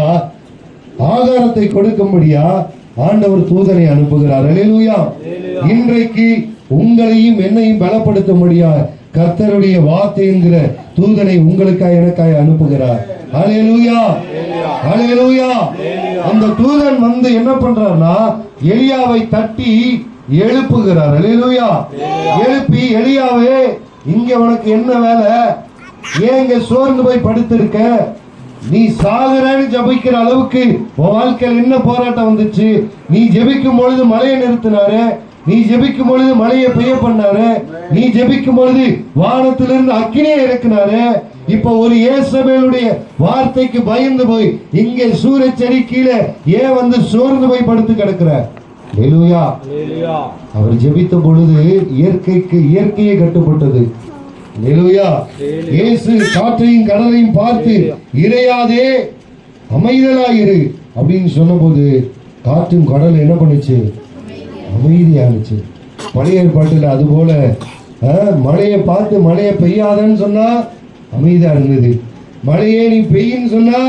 ஆகாரத்தை கொடுக்கும்படியா ஆண்டவர் தூதனை அனுப்புகிறார். அல்லேலூயா. இன்றைக்கு உங்களையும் என்னையும் பலப்படுத்தும்படியா கர்த்தருடைய வார்த்தை என்கிற தூதனை உங்களுக்காய் எனக்காய் அனுப்புகிறார். அல்லேலூயா. அல்லேலூயா. அந்த தூதன் வந்து என்ன பண்றார்னா எலியாவை தட்டி எழுப்புகிறார். அல்லேலூயா. எழுப்பி, எலியாவே இங்க உனக்கு என்ன வேலை, ஏன் இங்க சோர்ந்து போய் படுத்திருக்க, நீ சாகுறன்னு ஜபிக்கிற அளவுக்கு உன் வாழ்க்கையில் என்ன போராட்டம் வந்துச்சு, நீ ஜெபிக்கும் பொழுது மழையை நிறுத்தினாரு, நீ ஜெபிக்கும் பொழுது மழையை பெய்ய பண்ணாரு, நீ ஜெபிக்கும் பொழுது வானத்திலிருந்து அக்கினியை இறக்கினாரு, இப்ப ஒரு ஏசபேலுடைய வார்த்தைக்கு பயந்து போய் இங்கே சூரிய செடி கீழே ஏன் வந்து சோர்ந்து போய் படுத்து கிடக்குற. அல்லேலூயா. அவர் ஜெபித்த பொழுது இயற்கையை கட்டுப்பட்டது. அல்லேலூயா. இயேசு காற்றையும் கடலையும் பார்த்து இறையாதே அமைதலாயிரு அப்படின்னு சொன்னபோது காற்றும் கடல் என்ன பண்ணுச்சு, அமைதியானுச்சு. பழைய ஏற்பாட்டில் அது போல மழையை பார்த்து மழையை பெய்யாதன்னு சொன்னா அமைதியா இருந்தது, மழையே நீ பெய்யின்னு சொன்னா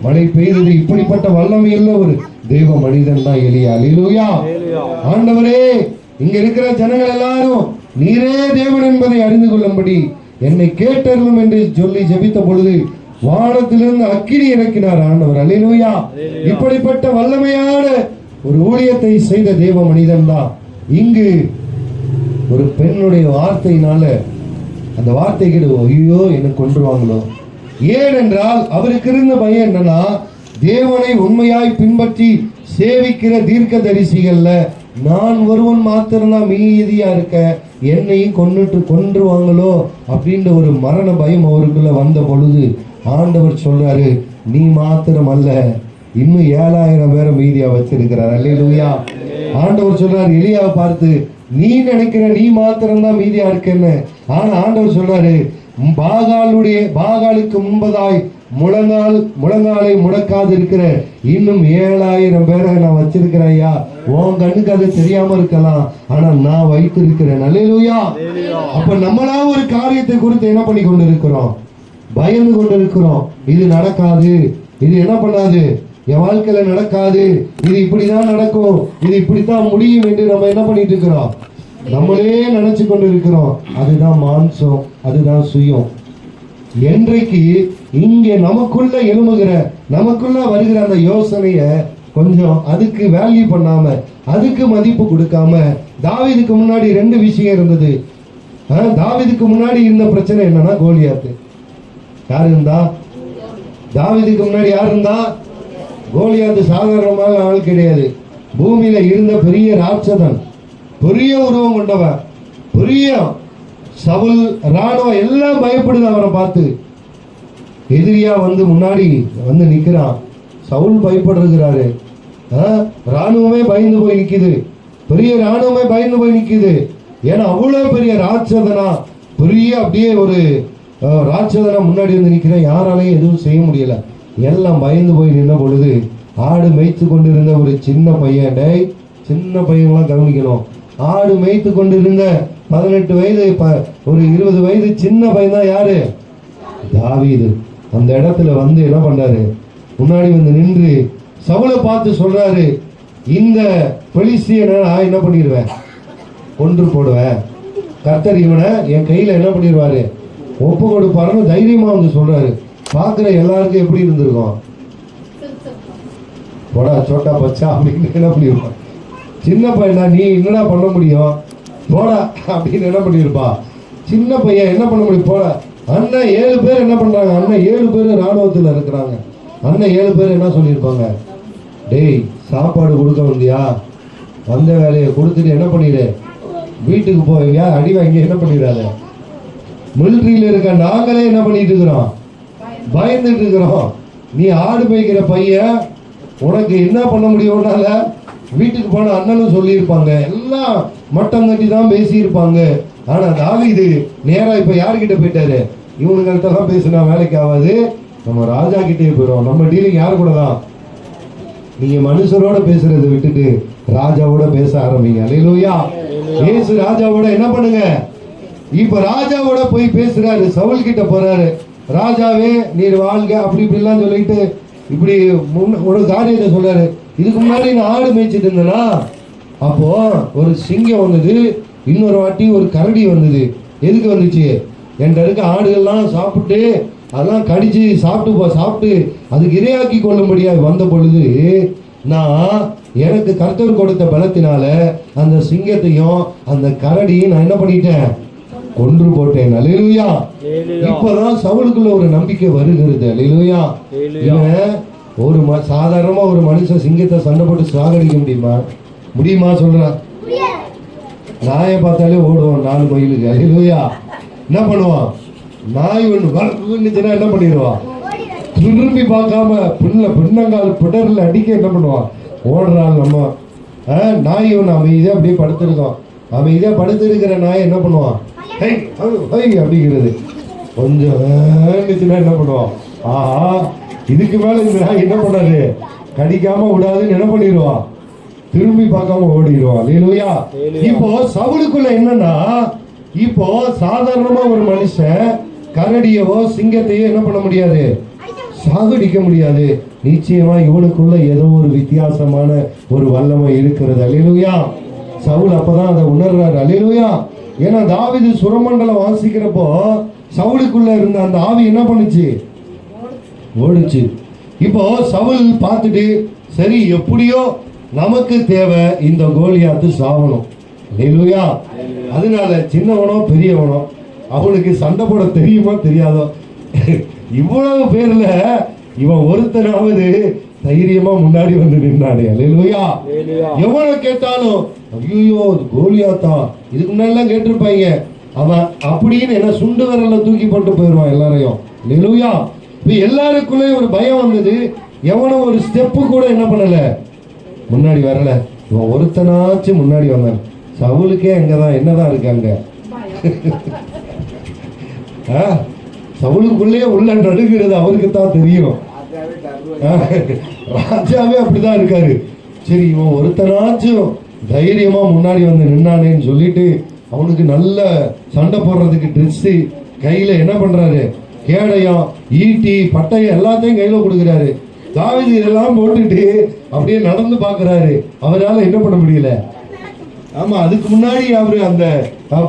மழை பெய்தது. இப்படிப்பட்ட வல்லமையுள்ள ஒரு தெய்வ மனிதன் தான் எலியா. அல்லேலூயா. ஆண்டவரே இங்க இருக்கிற ஜனங்கள் எல்லாரும் நீரே தேவன் என்பதை அறிந்து கொள்ளும்படி என்னை கேட்டருளும் என்று சொல்லி ஜெபித்த பொழுது வானத்திலிருந்து அக்கினி இறக்கினார் ஆண்டவர். அல்லேலூயா. இப்படிப்பட்ட வல்லமையான ஒரு ஊழியத்தை செய்த தேவ மனிதன் தான் இங்கு ஒரு பெண்ணுடைய வார்த்தையினால அந்த வார்த்தை கேடு ஐயோ என்ன கொன்றுவாங்களோ. ஏனென்றால் அவருக்கு இருந்த பயம் என்னன்னா, தேவனை உண்மையாய் பின்பற்றி சேவிக்கிற தீர்க்க தரிசிகள்ல நான் ஒருவன் மாத்திரம்தான் மீதியா இருக்க, என்னையும் கொன்றுவாங்களோ அப்படின்ற ஒரு மரண பயம் அவருக்குள்ள வந்த பொழுது ஆண்டவர் சொல்றாரு, நீ மாத்திரம் அல்ல, இன்னும் 7000 பேரை மீதியா வச்சிருக்கிறார். அல்லேலூயா. ஆண்டவர் சொல்றாரு எலியாவை பார்த்து, நீ நினைக்கிற நீ மாத்திரம்தான் மீதியா இருக்கன்னு, ஆனா ஆண்டவர் சொல்றாரு, பாகாலுக்கு முன்பதாய் முழங்காலை முடக்காது இருக்கிற இன்னும் 7000 பேரை நான் வச்சிருக்கிறேன் ஐயா. உன் கண்ணுக்கு அது தெரியாம இருக்கலாம், ஆனா நான் வைத்திருக்கிறேன். அல்லேலூயா. அப்ப நம்மளா ஒரு காரியத்தை குறித்து என்ன பண்ணி கொண்டு இருக்கிறோம், பயந்து கொண்டு இருக்கிறோம். இது நடக்காது, இது என்ன பண்ணாது, என் வாழ்க்கையில நடக்காது, இது இப்படிதான் நடக்கும், இது இப்படித்தான் முடியும் என்று நம்ம என்ன பண்ணிட்டு இருக்கிறோம், நம்மளே நினைச்சு கொண்டு இருக்கிறோம். அதுதான் மாம்சம், அதுதான் சுயம். என்றைக்கு இங்கே நமக்குள்ள எழுமுகிற நமக்குள்ள வருகிற அந்த யோசனைய கொஞ்சம் அதுக்கு வேல்யூ பண்ணாம அதுக்கு மதிப்பு கொடுக்காம, தாவீதுக்கு முன்னாடி ரெண்டு விஷயம் இருந்தது. தாவீதுக்கு முன்னாடி இருந்த பிரச்சனை என்னன்னா கோலியாத்து. யார் இருந்தா? தாவீதுக்கு முன்னாடி யார் இருந்தா? கோலியாத்து சாதாரணமான ஆள் கிடையாது. பூமியில இருந்த பெரிய ராட்சதன், பெரிய உருவம் கொண்டவன், பெரிய சவுல் ராணுவம் எல்லாம் பயப்படுது அவரை பார்த்து. எதிரியா வந்து முன்னாடி வந்து நிக்கிறான். சவுல் பயப்படுறாரு, ராணுவமே பயந்து போய் நிக்குது, பெரிய ராணுவமே பயந்து போய் நிக்குது. ஏன்னா அவ்வளவு பெரிய ராட்சதனா, பெரிய அப்படியே ஒரு ராட்சதனா முன்னாடி வந்து நிக்கிறேன். யாராலையும் எதுவும் செய்ய முடியல. எல்லாம் பயந்து போய் நின்ன பொழுது ஆடு மேய்த்து கொண்டிருந்த ஒரு சின்ன பையன், சின்ன பையன்லாம் கவனிக்கணும், ஆடு மேய்த்து கொண்டிருந்த 18 வயது ஒரு 20 வயது சின்ன பையன் தான் யாரு? தாவீது. அந்த இடத்துல வந்து என்ன பண்றாரு? முன்னாடி வந்து நின்று சவுலை பார்த்து சொல்றாரு, இந்த பெலிஸ்தியனை நான் என்ன பண்ணிடுவேன்? கொன்று போடுவேன். கர்த்தர் இவனை என் கையில என்ன பண்ணிடுவாரு? ஒப்பு கொடுப்பாருன்னு தைரியமா வந்து சொல்றாரு. பார்க்குற எல்லாருக்கும் எப்படி இருந்திருக்கும்? போடா சோட்டா பச்சா அப்படின்னு என்ன பண்ணிருப்பான்? சின்ன பையனா நீ என்னடா பண்ண முடியும், போடா அப்படின்னு என்ன பண்ணிருப்பா? சின்ன பையன் என்ன பண்ண முடியும்? போடா. அண்ணன் 7 பேர் என்ன பண்றாங்க? அண்ணன் 7 பேர் ராணுவத்தில் இருக்கிறாங்க. அண்ணன் 7 பேர் என்ன சொல்லியிருப்பாங்க? டேய், சாப்பாடு கொடுக்க வந்தியா? வந்த வேலையை கொடுத்துட்டு என்ன பண்ணிடு, வீட்டுக்கு போவியா? அடி வாங்கி என்ன பண்ணிடாத. மிலிட்ரியில் இருக்க நாங்களே என்ன பண்ணிட்டு இருக்கிறோம்? பயந்துட்டு இருக்கிறோம். நீ ஆடு மேய்க்கிற பையன், உனக்கு என்ன பண்ண முடியும்னால வீட்டுக்கு போன அண்ணனும் சொல்லியிருப்பாங்க, எல்லாம் மட்டம் கட்டி தான் பேசியிருப்பாங்க. ஆனா தாவீது நேரா இப்ப யாருக்கிட்ட போயிட்டாரு? இவனுங்கள்ட்டெல்லாம் பேசினா வேலைக்கு ஆகாது, நம்ம ராஜா கிட்டே போயிடும். நம்ம டீலிங் யாரு கூட தான்? நீங்க மனுஷரோட பேசுறதை விட்டுட்டு ராஜாவோட பேச ஆரம்பிங்க. அல்லேலூயா. இயேசு ராஜாவோட என்ன பண்ணுங்க? இப்ப ராஜாவோட போய் பேசுறாரு. சவுல் கிட்ட போறாரு. ராஜாவே நீர் வாழ்க அப்படி இப்படிலாம் சொல்லிட்டு இப்படி ஒரு காரியத்தை சொல்றாரு. இதுக்கு முன்னாடி நான் ஆடு மேய்ச்சிட்டு இருந்தேன்னா, அப்போ ஒரு சிங்கம் வந்தது, இன்னொரு வாட்டி ஒரு கரடி வந்தது. எதுக்கு வந்துச்சு? என்கிட்ட இருக்க ஆடுகள்லாம் சாப்பிட்டு அதெல்லாம் கடிச்சு சாப்பிட்டு அதுக்கு இரையாக்கி கொள்ள முடியாது. வந்த பொழுது நான் எனக்கு கர்த்தர் கொடுத்த பலத்தினால அந்த சிங்கத்தையும் அந்த கரடியும் நான் என்ன பண்ணிட்டேன்? கொன்று போட்டேன். அல்லேலூயா. இப்பதான் சவுலுக்குள்ள ஒரு நம்பிக்கை வருகிறது. அல்லேலூயா. இவன் ஒரு சாதாரணமா ஒரு மனுஷன் சிங்கத்தை சண்டை போட்டு சாகடிக்க முடியுமா சொல்றான்? நாயை பார்த்தாலே ஓடுவான் 4 மைலுக்கு. அல்லேலூயா. என்ன பண்ணுவான்? நாய் ஒண்ணு என்ன பண்ணிடுவான்? திரும்பி பார்க்காம பின்னங்கால் பிடர்ல அடிக்க என்ன பண்ணுவான்? ஓடுறான். நம்ம நாய் ஒண்ணு அமைதியா அப்படியே படுத்திருக்கோம். அமைதியா படுத்திருக்கிற நாய் என்ன பண்ணுவான்? அப்படிங்கிறது கொஞ்சம் என்ன பண்ணுவான்? ஆஹா, இதுக்கு மேல இந்த நாய் என்ன பண்ணாது? கடிக்காம விடாதுன்னு என்ன பண்ணிடுவான்? திரும்பி பார்க்காம ஓடிடுவான். அல்லேலூயா. இப்போ சவுலுக்குள்ள என்னன்னா, இப்போ சாதாரணமா ஒரு மனுஷன் கரடியவோ சிங்கத்தையோ என்ன பண்ண முடியாது? சாகடிக்க முடியாது. நிச்சயமா இவனுக்குள்ள ஏதோ ஒரு வித்தியாசமான ஒரு வல்லமை இருக்கிறது. அல்லேலூயா. சவுல் அப்பதான் அதை உணர்றாரு. அல்லேலூயா. ஏன்னா தாவீது சுரமண்டலம் வாசிக்கிறப்போ சவுலுக்குள்ள இருந்த அந்த ஆவி என்ன பண்ணுச்சு? ஓடுச்சு. இப்போ சவுல் பார்த்துட்டு, சரி எப்படியோ நமக்கு தேவை இந்த கோலியாத்து சாவணும். அல்லேலூயா. அதனால சின்னவனோ பெரியவனோ அவனுக்கு சண்டை போட தெரியுமா தெரியாதோ, இவ்வளவு பேர்ல இவன் ஒருத்தனாவது தைரியமா முன்னாடி வந்து நின்றானே. அல்லேலூயா. எவனை கேட்டாலும் ஐயோ கோலியாத்தா, இதுக்கு முன்னாடி கேட்டிருப்பாங்க. அவன் அப்படின்னு என்ன சுண்டு விரல்ல தூக்கி போட்டு போயிடுவான் எல்லாரையும். அல்லேலூயா. இப்ப எல்லாருக்குள்ளே ஒரு பயம் வந்தது. எவனும் ஒரு ஸ்டெப்பு கூட என்ன பண்ணல, முன்னாடி வரல. இவன் ஒருத்தனாச்சும் முன்னாடி வந்தான். சவுலுக்கே அங்கதான் என்னதான் இருக்காங்க. சவுலுக்குள்ளே உள்ள நடுங்கிறது அவருக்கு தான் தெரியும். ராஜாவே அப்படிதான் இருக்காரு. சரி இவன் ஒருத்தனாச்சும் தைரியமா முன்னாடி வந்து நின்னானேன்னு சொல்லிட்டு அவனுக்கு நல்ல சண்டை போடுறதுக்கு ட்ரெஸ்ஸு கையில என்ன பண்றாரு? கேடயம், ஈட்டி, பட்டயம் எல்லாத்தையும் கையில கொடுக்குறாரு. தாவீது இதெல்லாம் போட்டுட்டு அப்படியே நடந்து பாக்குறாரு. அவரால் என்ன பண்ண முடியல. ஆமா, அதுக்கு முன்னாடி அவரு அந்த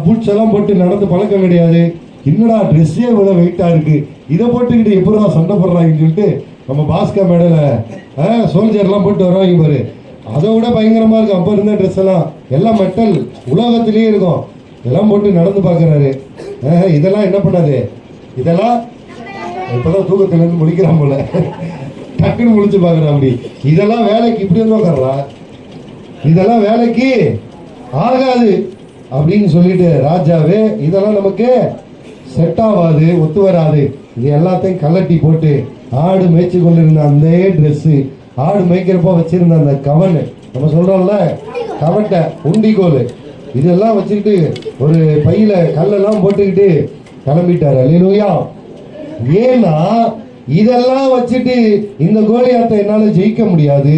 பூட்ஸ் எல்லாம் போட்டு நடந்து பழக்கம் கிடையாது. என்னடா ட்ரெஸ்ஸே இவ்வளவு வெயிட்டா இருக்கு, இதை போட்டுக்கிட்டு எப்படிதான் சண்டை போடுறாங்கன்னு சொல்லிட்டு நம்ம பாஸ்கா மேடல சோல்ஜர்லாம் போட்டு வருவாங்க பாரு, அதை விட பயங்கரமா இருக்கும். அப்போ இருந்த ட்ரெஸ் எல்லாம் மெட்டல் உலோகத்திலேயே இருக்கும். இதெல்லாம் போட்டு நடந்து பார்க்குறாரு. இதெல்லாம் என்ன பண்ணாது, இதெல்லாம் இப்போதான் தூக்கத்துலேருந்து முடிக்கிறான் போல, டக்குன்னு முடிச்சு பார்க்குறான். அப்படி இதெல்லாம் வேலைக்கு இப்படி வந்து உட்கார்றா, இதெல்லாம் வேலைக்கு ஆகாது அப்படின்னு சொல்லிட்டு ராஜாவே இதெல்லாம் நமக்கு செட் ஆகாது, ஒத்து வராது, இது எல்லாத்தையும் கலட்டி போட்டு ஆடு மேய்ச்சி கொண்டிருந்த அந்த ட்ரெஸ்ஸு, ஆடு மேய்க்கிறப்போ வச்சிருந்த அந்த கவன், நம்ம சொல்றோம்ல கவட்டை, உண்டிகோல், இதெல்லாம் வச்சுக்கிட்டு ஒரு பையில கல்லெல்லாம் போட்டுக்கிட்டு கிளம்பிட்டாரு. அல்லேலூயா. ஏன்னா இதெல்லாம் வச்சுட்டு இந்த கோலியாத்தை என்னால ஜெயிக்க முடியாது,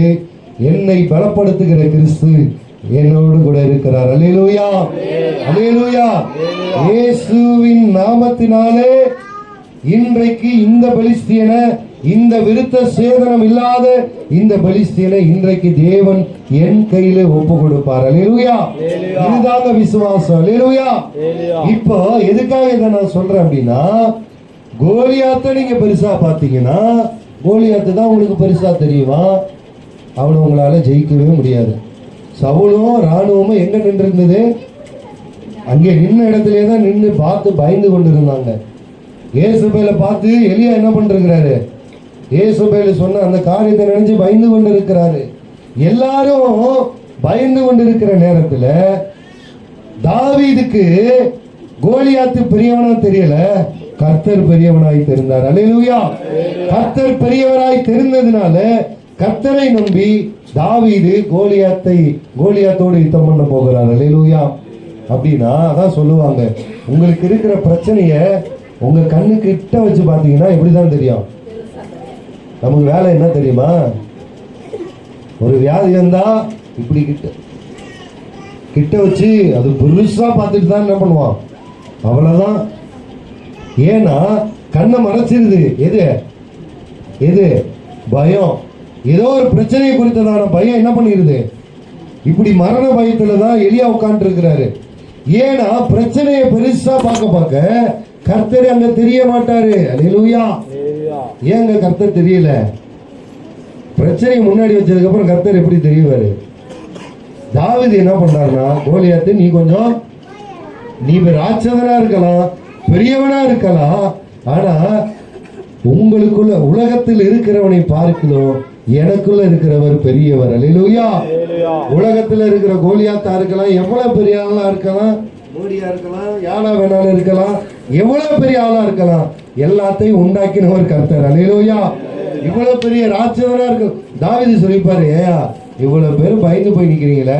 என்னை பலப்படுத்துகிற கிறிஸ்து என்னோடு கூட இருக்கிறார். அல்லேலூயா, அல்லேலூயா. இயேசுவின் நாமத்தினாலே இன்றைக்கு இந்த பெலிஸ்தியனை, இந்த விருத்த சேதனம் இல்லாத இந்த பெலிஸ்தியனை இன்றைக்கு தேவன் என் கையில ஒப்பு கொடுப்பார். அல்லேலூயா. இதுதாங்க விசுவாசம். அல்லேலூயா. இப்போ எதுக்காக இதை நான் சொல்றேன் அப்படின்னா, கோலியாத்தை நீங்க பெருசா பார்த்தீங்கன்னா கோலியாத்து தான் உங்களுக்கு பெருசா தெரியுமா, அவனை உங்களால ஜெயிக்கவே முடியாது. சவுலும் ராணுவமும் எங்க நின்று இருந்தது, அங்கே நின்ன இடத்திலே தான் நின்று பார்த்து பயந்து கொண்டு இருந்தாங்க. ஏசபேலை பார்த்து எலியா என்ன பண்ணிருக்கிறாரு, ஏசபேல் சொன்ன அந்த காரியத்தை நினைச்சு பயந்து கொண்டு இருக்கிறாரு. எல்லாரும் பயந்து கொண்டு இருக்கிற நேரத்தில் தாவீதுக்கு கோலியாத்து பெரியவனா தெரியல, கர்த்தர் பெரியவனாய் தெரிந்தார். அல்லேலூயா. கர்த்தர் பெரியவராய் தெரிந்ததுனால கர்த்தரை நம்பி தாவீது கோலியாத்தோடு யுத்தம் பண்ண போகிறார். அல்லேலூயா. அப்படின்னா அதான் சொல்லுவாங்க, உங்களுக்கு இருக்கிற பிரச்சனைய உங்க கண்ணு கிட்ட வச்சு பார்த்தீங்கன்னா எப்படிதான் தெரியும். நமக்கு வேலை என்ன தெரியுமா, ஒரு வியாதி வந்தா இப்படி கிட்ட வச்சு அது பெருசா பார்த்துட்டு தான் என்ன பண்ணுவான், அவ்வளவுதான். ஏன்னா கண்ணை மறைச்சிருது. எது பயம், ஏதோ ஒரு பிரச்சனையை குறித்ததான பயம் என்ன பண்ணிருது, இப்படி மரண பயத்துல தான் எலியா உட்கார்ந்து இருக்கிறாரு. ஏன்னா பிரச்சனையை பெருசா பார்க்க கர்த்தர் அங்க தெரிய மாட்டாரு. அல்லேலூயா. ஏங்க கர்த்தர் தெரியல, பிரச்சனையை முன்னாடி வச்சதுக்கு அப்புறம் கர்த்தர் எப்படி தெரியுவாரு. தாவீது என்ன பண்றாருன்னா, கோலியாத்து நீ ராட்சதனா இருக்கலாம், பெரியவனா இருக்கலாம், ஆனா உங்களுக்குள்ள உலகத்தில் இருக்கிறவனை பார்க்கணும், எனக்குள்ள இருக்கிறவர் பெரியவர். அல்லேலூயா. உலகத்துல இருக்கிற கோலியாத்தா இருக்கலாம், எவ்வளவு பெரிய ஆளா இருக்கலாம், மோடியா இருக்கலாம், யாரா வேணாலும் இருக்கலாம், எவ்வளவு பெரிய ஆளா இருக்கலாம், எல்லாத்தையும் உண்டாக்கினவர் கர்த்தர். அல்லேலூயா. இவ்வளவு பெரிய ராட்சதனா இருக்கு. தாவீது சொல்லிப்பாரு, ஏயா இவ்வளவு பேர் பயந்து போய் நிக்கிறீங்களே,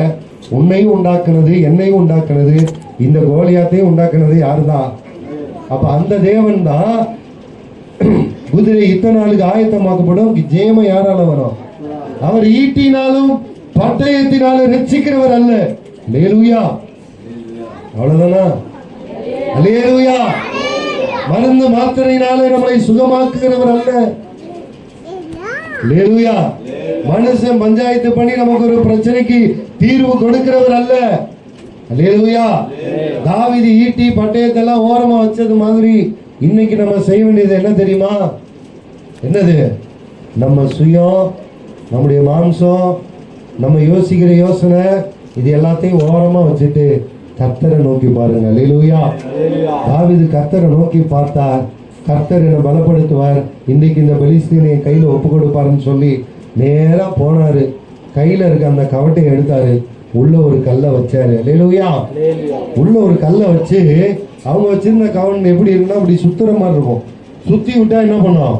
உன்னையும் உண்டாக்குனது, என்னையும் உண்டாக்குனது, இந்த கோலியாத்தையும் உண்டாக்குனது யாருதான்? அப்ப அந்த தேவன் தான் குதிரை இத்தனை நாளுக்கு ஆயத்தமாக்கப்படும், ஜெயம யாரால வரும், அவர் ஈட்டினாலும் பட்டயத்தினாலும் ரட்சிக்கிறவர் அல்ல. அல்லேலூயா. அவ்வளவுதானா? அல்லேலூயா. மருந்து மாத்திரையினாலே நம்மளை சுகமாக்குகிறவர் அல்ல. அல்லேலூயா. மனுஷன் பஞ்சாயத்து பண்ணி நமக்கு ஒரு பிரச்சனைக்கு தீர்வு கொடுக்கிறவர் அல்ல. அல்லேலூயா. தாவீது ஈட்டி பட்டயத்தெல்லாம் ஓரமா வச்சது மாதிரி இன்னைக்கு நம்ம செய்ய வேண்டியது என்ன தெரியுமா, என்னது, நம்ம சுயம், நம்முடைய மாம்சம், நம்ம யோசிக்கிற யோசனை, இது எல்லாத்தையும் ஓரமா வச்சுட்டு கர்த்தரை நோக்கி பாருங்க. அல்லேலூயா. தாவீது கர்த்தரை நோக்கி பார்த்தா கர்த்தர் என்னை பலப்படுத்துவார், இன்னைக்கு இந்த பெலிஸ்தீனை என் கையில ஒப்பு கொடுப்பாருன்னு சொல்லி நேரா போனாரு. கையில இருக்க அந்த கவட்டையை எடுத்தாரு, உள்ள ஒரு கல்லை வச்சாரு. அல்லேலூயா. உள்ள ஒரு கல்லை வச்சு, அவங்க வச்சிருந்த கவன் எப்படி இருக்குன்னா அப்படி சுத்துற மாதிரி இருக்கும், சுத்தி விட்டா என்ன பண்ணும்,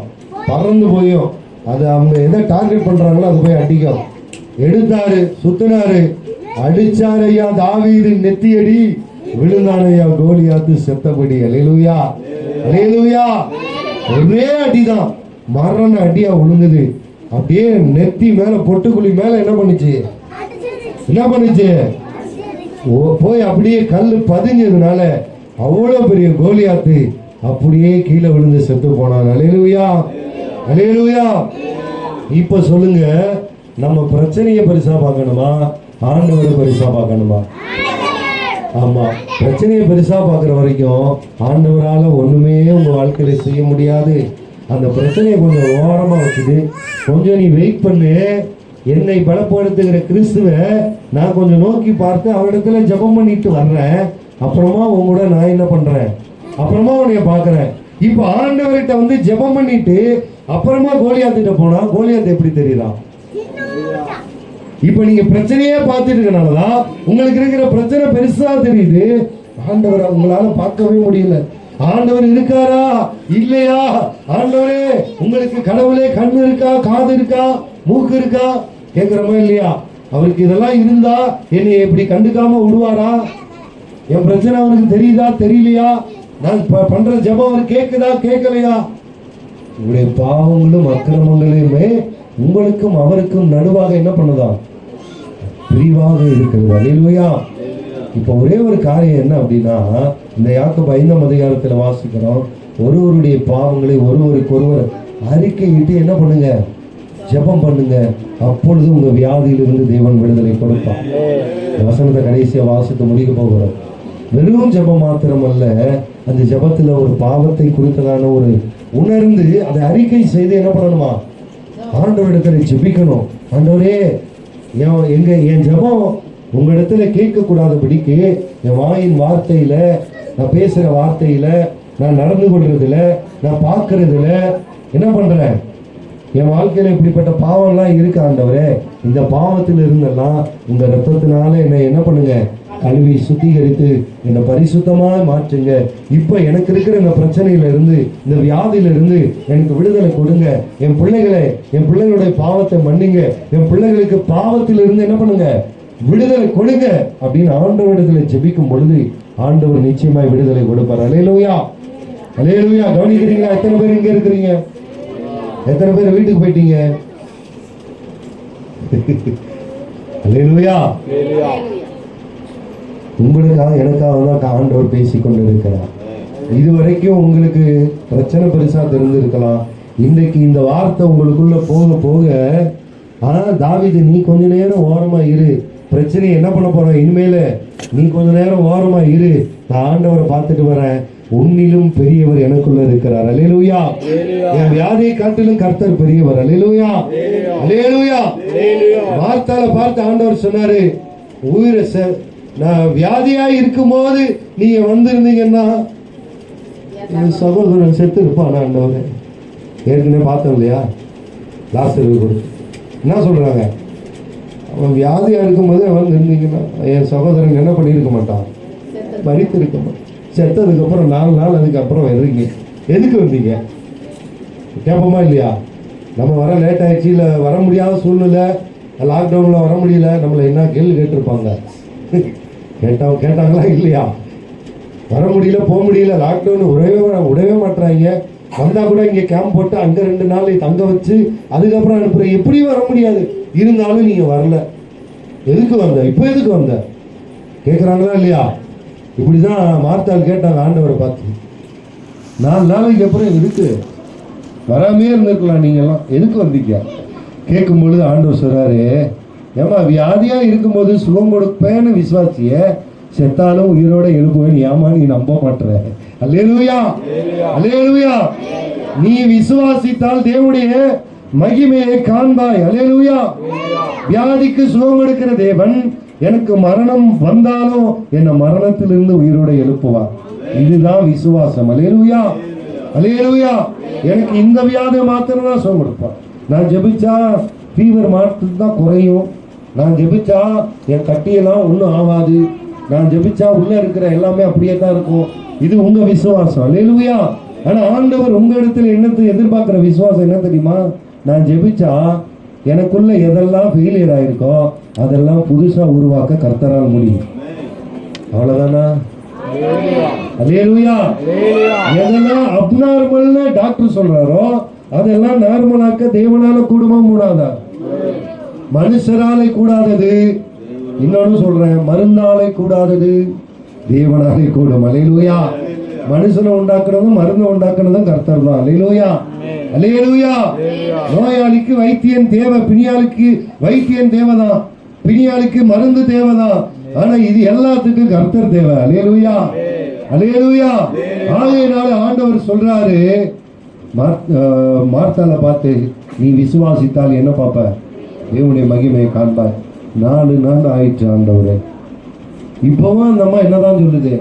பறந்து போயும். அது அவங்க எதை டார்கெட் பண்றாங்களோ அது போய் அடிக்கும். எடுத்தாரு, சுத்தினாரு, அடிச்சாரு. ஐயா தாவீது நெத்தியடி விழுந்தான ஐயா கோலியாத்து செத்தபடி. அல்லேலூயா. அல்லேலூயா. ஒரே அடிதான், மரண அடியா விழுந்தது. அப்படியே நெத்தி மேல பொட்டுக்குழி மேல என்ன பண்ணுச்சு, போய் அப்படியே கல்லு பதிஞ்சதுனால அவ்வளவு பெரிய கோலியாத்து அப்படியே கீழே விழுந்து செத்து போனான். அல்லேலூயா. அல்லேலூயா. இப்ப சொல்லுங்க, நம்ம பிரச்சனையை பெருசா பார்க்கணுமா, ஆண்டவரை பெருசா பார்க்கணுமா? ஆமா, பிரச்சனையை பெருசா பாக்குற வரைக்கும் ஆண்டவரால ஒண்ணுமே உங்க வாழ்க்கையில செய்ய முடியாது. அந்த பிரச்சனையை கொஞ்சம் ஓரமா வச்சுட்டு கொஞ்சம் நீ வெயிட் பண்ணு. என்னை பலப்படுத்துகிற கிறிஸ்துவை நான் கொஞ்சம் நோக்கி பார்த்து அவரிடத்துல ஜெபம் பண்ணிட்டு வர்றேன். அப்புறமா உங்களோட நான் என்ன பண்றேன், அப்புறமா உன்னைய பாக்குறேன். இப்ப ஆண்டவர்கிட்ட வந்து ஜெபம் பண்ணிட்டு அப்புறமா கோலியாத்திட்ட போனா கோலியாத் எப்படி தெரியுறான்? இப்ப நீங்க பிரச்சனையே பார்த்துட்டு இருக்கனாலதான் உங்களுக்கு இருக்கிற பிரச்சனை பெருசா தெரியுது. ஆண்டவரை உங்களால பார்க்கவே முடியல. ஆண்டவர் இருக்காரா இல்லையா? ஆண்டவரே, உங்களுக்கு கடவுளே கண்ணு இருக்கா, காது இருக்கா, மூக்கு இருக்கா கேட்கிறோமா இல்லையா? அவருக்கு இதெல்லாம் இருந்தா என்னை எப்படி கண்டுக்காம விடுவாரா? என் பிரச்சனை அவருக்கு தெரியுதா தெரியலையா? நான் பண்ற ஜெபம் அவர் கேட்குதா கேட்கலையா? உங்களுடைய பாவங்களும் அக்கிரமங்களையுமே உங்களுக்கும் அவருக்கும் நடுவாக என்ன பண்ணுதா? பிரிவாக இருக்கிறது. அல்லேலூயா. இப்போ ஒரே ஒரு காரியம் என்ன அப்படின்னா, இந்த யாக்கோபு 5ஆம் அதிகாரத்தில் வாசிக்கிறோம், ஒருவருடைய பாவங்களை ஒருவருக்கொருவர் அறிக்கையிட்டு என்ன பண்ணுங்க, ஜெபம் பண்ணுங்க. அப்பொழுது உங்க வியாதியிலிருந்து தேவன் விடுதலை கொடுப்பார். வசனத்தை கடைசியா வாசித்து முடிக்க போகிறோம். வெறும் ஜெபம் மாத்திரம் அல்ல, அந்த ஜெபத்துல ஒரு பாவத்தை குறித்ததான ஒரு உணர்ந்து அதை அறிக்கை செய்து என்ன பண்ணணுமா, ஆண்டவரிடத்துல ஜெபிக்கணும். ஆண்டவரே, என் ஜெபம் உங்களிடத்துல கேட்கக்கூடாதபடிக்கு என் வாயின் வார்த்தையில, நான் பேசுற வார்த்தையில, நான் நடந்து கொள்றதுல, நான் பார்க்கறதுல என்ன பண்றேன், என் வாழ்க்கையில இப்படிப்பட்ட பாவம்லாம் இருக்கு ஆண்டவரே, இந்த பாவத்தில் இருந்தெல்லாம் உங்க ரத்தத்தினால என்னை என்ன பண்ணுங்க, கழுவி சுத்திகரித்து என்னை பரிசுத்தமா மாற்றுங்க. இப்ப எனக்கு இருக்கிற இந்த பிரச்சனையில இருந்து, இந்த வியாதியில இருந்து எனக்கு விடுதலை கொடுங்க. என் பிள்ளைகளுடைய பாவத்தை மன்னிங்க. என் பிள்ளைகளுக்கு பாவத்தில் இருந்து என்ன பண்ணுங்க, விடுதலை கொடுங்க அப்படின்னு ஆண்டவரிடத்துல ஜெபிக்கும் பொழுது ஆண்டவர் நிச்சயமாய் விடுதலை கொடுப்பார். அல்லேலூயா, அல்லேலூயா. கவனிக்கிறீங்களா? எத்தனை பேர் இங்க இருக்கிறீங்க? எத்தனை பேர் வீட்டுக்கு போயிட்டீங்க? அல்லேலூயா. உங்களுக்காக எனக்காக தான் ஆண்டவர் பேசி கொண்டு இருக்கிறார். இதுவரைக்கும் உங்களுக்கு பிரச்சனை பெருசா தெரிஞ்சிருக்கலாம். இன்றைக்கு இந்த வார்த்தை உங்களுக்குள்ள போக போக, ஆனா தாவீது, நீ கொஞ்ச நேரம் ஓரமா இரு, பிரச்சனையை என்ன பண்ண போற, இனிமேல நீ கொஞ்ச நேரம் ஓரமா இரு, நான் ஆண்டவரை பார்த்துட்டு வரேன், உன்னிலும் பெரியவர் எனக்குள்ள இருக்கிறார். அல்லேலூயா. என் வியாதியை காட்டிலும் கர்த்தர் பெரியவர். அல்லேலூயா, அல்லேலூயா. வார்த்தால பார்த்து ஆண்டவர் சொன்னாரு, உயிரை நான் வியாதியா இருக்கும் போது நீங்க வந்திருந்தீங்கன்னா என் சகோதரன் செத்து இருப்பான். ஆண்டவர் ஏற்கனவே பார்த்தோம் இல்லையா, லாசருக்கு கொடுத்து என்ன சொல்றாங்க, அவன் வியாதியா இருக்கும்போது வந்து இருந்தீங்கன்னா என் சகோதரன் என்ன பண்ணியிருக்க மாட்டான், மரித்து இருக்க மாட்டான். செத்ததுக்கு அப்புறம் 4 நாள் அதுக்கப்புறம் வர்றீங்க, எதுக்கு வந்தீங்க கேட்போமா இல்லையா? நம்ம வர லேட் ஆயிடுச்சு, இல்லை வர முடியாத சூழ்நிலை, லாக்டவுன்ல வர முடியல, நம்மளை என்ன கேள்வி கேட்டிருப்பாங்க? கேட்டாங்களா இல்லையா? வர முடியல, போக முடியல, லாக்டவுன் விடவே மாட்டுறாங்க. வந்தா கூட இங்க கேம்ப் போட்டு அங்க 2 நாள் தங்க வச்சு அதுக்கப்புறம் அனுப்புற. எப்படி வர முடியாது? இருந்தாலும் நீங்க வரல, எதுக்கு வந்த, இப்போ எதுக்கு வந்த கேட்குறாங்களா இல்லையா? இப்படிதான் மார்த்தாள் கேட்டாங்க ஆண்டவரை பார்த்து. 4 நாளைக்கு அப்புறம் எதுக்கு வராமே இருந்திருக்கலாம், நீங்க எல்லாம் எதுக்கு வந்தீங்க கேட்கும் பொழுது ஆண்டவர் சொல்றாரு, ஏமா வியாதியா இருக்கும்போது சுகம் கொடுப்பேன்னு விசுவாசிய, செத்தாலும் உயிரோட எழுப்புவேன் ஏமா நீ நம்ப மாட்டுற. அல்லேலூயா, அல்லேலூயா. நீ விசுவாசித்தால் தேவனுடைய மகிமையை காண்பாய். அல்லேலூயா. வியாதிக்கு சுகம் கொடுக்கிற தேவன் எனக்கு மரணம் வந்தாலும் என்னை மரணத்திலிருந்து உயிரோட எழுப்புவார். இதுதான் விசுவாசம். அல்லேலூயா, அல்லேலூயா. எனக்கு இந்த வியாதி மாத்திரம் தான் சுகம் கொடுப்பான். நான் ஜெபிச்சா ஃபீவர் மாத்திரம் தான் குறையும். நான் ஜெபிச்சா என் கட்டியெல்லாம் ஒன்றும் ஆகாது. நான் ஜெபிச்சா உள்ள இருக்கிற எல்லாமே அப்படியே தான் இருக்கும். இது உங்க விசுவாசம். அல்லேலூயா. ஆனா ஆண்டவர் உங்க இடத்துல என்னத்தை எதிர்பார்க்கிற விசுவாசம் என்ன தெரியுமா? நான் ஜெபிச்சா எனக்குள்ள எதெல்லாம் ஃபெயிலியர் ஆயிருக்கோ அதெல்லாம் புதுசா உருவாக்க கர்த்தரால் முடியும். அவ்வளவுதானா? அல்லேலூயா. எதெல்லாம் அப்நார்மல்னு டாக்டர் சொல்றாரோ அதெல்லாம் நார்மலாக்க தேவனால கூடுமா கூடாதா? மனுஷராலே கூடாதது, இன்னொன்னு சொல்றேன், மருந்தாலே கூடாதது தேவனாலே கூடும். அல்லேலூயா. மனுஷனை உண்டாக்குறதும் மருந்து உண்டாக்குறதும் கர்த்தர் தான். அல்லேலூயா, அல்லேலூயா. நோயாளிக்கு வைத்தியன் தேவை, பிணியாளுக்கு வைத்தியன் தேவைதான், பிணியாளுக்கு மருந்து தேவைதான். ஆனா இது எல்லாத்துக்கும் கர்த்தர் தேவை. அல்லேலூயா, அல்லேலூயா. ஆகையினால ஆண்டவர் சொல்றாரு மார்த்தால பார்த்து, நீ விசுவாசித்தால் என்ன பார்ப்ப? தேவனுடைய மகிமையை காண்பார். 4 நாள் ஆயிடுச்சு ஆண்டவரே. இப்பவும் அந்த அம்மா என்னதான் சொல்லுது?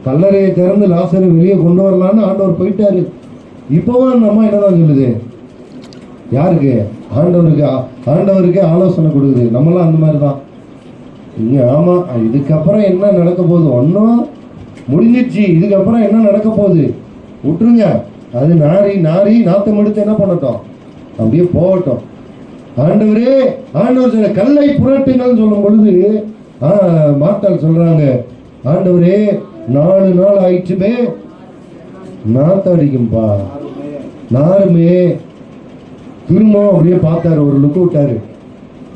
கல்லறையை திறந்து லாசரை வெளியே கொண்டு வரலான்னு ஆண்டவர் போயிட்டாரு. இப்பவும் அந்த அம்மா என்னதான் சொல்லுது? யாருக்கு? ஆண்டவருக்கு. ஆண்டவருக்கே ஆலோசனை கொடுக்குது. நம்மளாம் அந்த மாதிரி தான். ஆமா, இதுக்கப்புறம் என்ன நடக்க போகுது? ஒன்றும் முடிஞ்சிடுச்சு. இதுக்கப்புறம் என்ன நடக்க போகுது? விட்டுருங்க. அது நாரி நாத்தம் எடுத்து என்ன பண்ணட்டும், அப்படியே போகட்டும். ஆண்டவரே, ஆண்டவர் சொல்ல கல்லை புரட்டுங்கள் சொல்லும் பொழுது மாத்தாள் சொல்றாங்க, ஆண்டவரே 4 நாள் ஆயிடுச்சுமே, நாத்தம் அடிக்கும்பா, நாருமே. திரும்ப அப்படியே பார்த்தாரு, ஒரு லுக்கு விட்டாரு.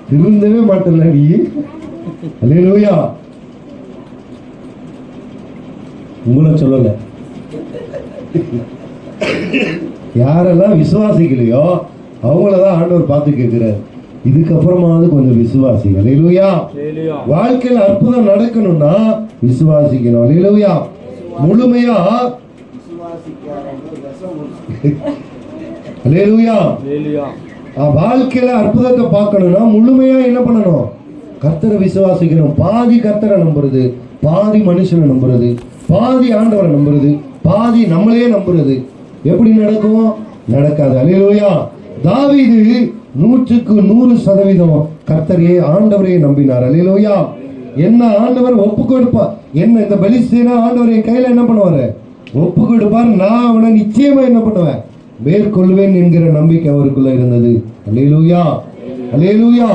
திருந்தவே மாட்டல நீ. அல்லேலூயா. உங்களை சொல்லல, யாரெல்லாம் விசுவாசிக்கலையோ அவங்களதான் ஆண்டவர் பார்த்து கேட்கிறார், இதுக்கப்புறமாவது கொஞ்சம் விசுவாசி. அல்லேலூயா. வாழ்க்கையில் அற்புதம் நடக்கணும்னா விசுவாசிக்கணும். அல்லேலூயா. முழுமையா அல்லேலூயா. வாழ்க்கையில அற்புதத்தை பார்க்கணும்னா முழுமையா என்ன பண்ணணும்? கர்த்தரை விசுவாசிக்கணும். பாதி கர்த்தரை நம்புறது, பாதி மனுஷனை நம்புறது, பாதி ஆண்டவரை நம்புறது, பாதி நம்மளே நம்புறது. எப்படி நடக்கும்? நடக்காது. அல்லேலூயா. தாவீது 100% கர்த்தரையே ஆண்டவரையே நம்பினார். அல்லேலூயா. என்ன ஆண்டவர் ஒப்பு கொடுப்பார், என்ன இந்த பெலிஸ்தீனா ஆண்டவர் என் கையில என்ன பண்ணுவாரு? ஒப்பு கொடுப்பார். நான் அவனை நிச்சயமா என்ன பண்ணுவேன்? மேற்கொள்வேன் என்கிற நம்பிக்கை அவருக்குள்ள இருந்தது. அல்லேலூயா, அல்லேலூயா.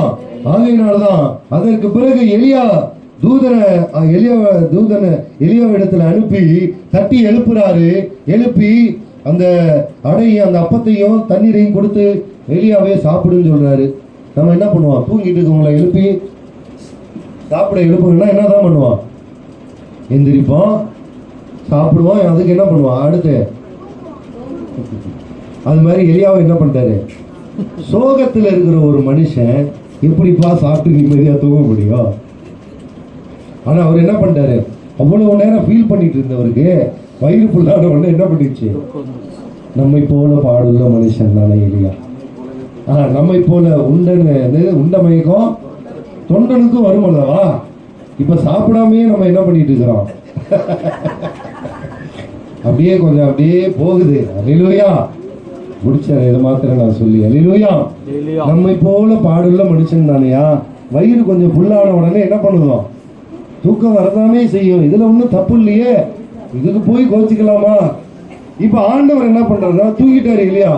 ஆகையினால்தான் அதற்கு பிறகு எலியாவிடத்துல அனுப்பி தட்டி எழுப்புறாரு. எழுப்பி அந்த அடையும் அந்த அப்பத்தையும் தண்ணீரையும் கொடுத்து எலியாவே சாப்பிடுன்னு சொல்றாரு. நம்ம என்ன பண்ணுவோம்? தூங்கிட்டு இருக்கவங்களை எழுப்பி சாப்பிட எழுப்புங்கன்னா என்னதான் பண்ணுவான்? எந்திரிப்போம், சாப்பிடுவோம். அதுக்கு என்ன பண்ணுவான்? அடுத்து அது மாதிரி எலியாவை என்ன பண்ணிட்டாரு? சோகத்தில் இருக்கிற ஒரு மனுஷன் எப்படிப்பா சாப்பிட்டு நிம்மதியா தூங்க முடியும்? ஆனா அவர் என்ன பண்ணிட்டாரு? அவ்வளவு நேரம் ஃபீல் பண்ணிட்டு இருந்தவருக்கு வயிறு புல்லான உடனே என்ன பண்ணிடுச்சு? நம்மை போல பாடுள்ள மனுஷன் தானே எலியா. நம்மை போல உண்ட மயக்கம் தொண்டனுக்கும் வரும் அல்லவா? இப்ப சாப்பிடாமே நம்ம என்ன பண்ணிட்டு இருக்கிறோம்? அப்படியே கொஞ்சம் அப்படியே போகுது. அல்லேலூயா. முடிச்சாரு. இதை மாத்திரம் நான் சொல்லி, அல்லேலூயா. நம்மை போல பாடுள்ள மனுஷன் தானையா. வயிறு கொஞ்சம் புல்லான உடனே என்ன பண்ணுவோம்? தூக்கம் வரதானே செய்யும். இதுல ஒன்றும் தப்பு இல்லையே, இதுக்கு போய் கோச்சிக்கலாமா? இப்ப ஆண்டவர் என்ன பண்றாருன்னா தூக்கிட்டாரு இல்லையா?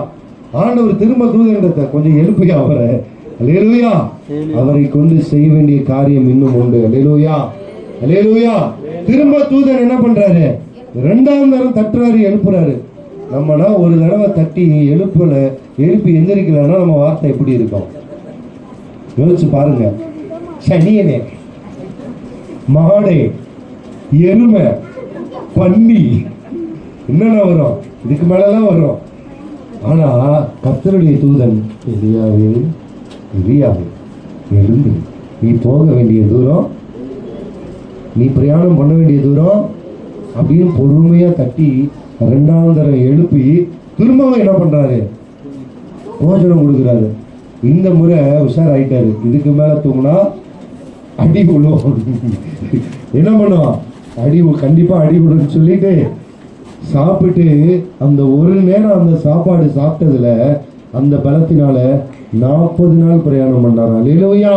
ஆண்டவர் திரும்ப தூதனிடத்தை கொஞ்சம் எழுப்பி அவரை, அல்லேலூயா, அவரை கொண்டு செய்ய வேண்டிய காரியம் இன்னும் உண்டு. அல்லேலூயா, அல்லேலூயா. திரும்ப தூதன் என்ன பண்றாரு? 2ஆம் தரம் தட்டுறாரு, எழுப்புறாரு. நம்மனா ஒரு தடவை தட்டி எழுப்பி எந்திரிக்கலன்னா நம்ம வார்த்தை எப்படி இருக்கும்? யோசிச்சு பாருங்க. சனியனே, மாடே, எருமை, பன்னி, என்னென்ன வரும்? இதுக்கு மேலலாம் வரும். ஆனா கர்த்தருடைய தூதன், எலியாவே எழுந்து, நீ போக வேண்டிய தூரம், நீ பிரயாணம் பண்ண வேண்டிய தூரம் அப்படின்னு பொறுமையா தட்டி 2ஆம் தரம் எழுப்பி திரும்பவும் என்ன பண்றாரு? போஜனம் கொடுக்குறாரு. இந்த முறை உஷாராயிட்டாரு. இதுக்கு மேல தூங்கினா அடி விழும். என்ன பண்ணுவான்? கண்டிப்பா அடி விழுன்னு சொல்லிட்டு சாப்பிட்டு அந்த ஒரு நேரம் அந்த சாப்பாடு சாப்பிட்டதுல அந்த பலத்தினால 40 நாள் பிரயாணம் பண்ணாரா. அல்லேலூயா.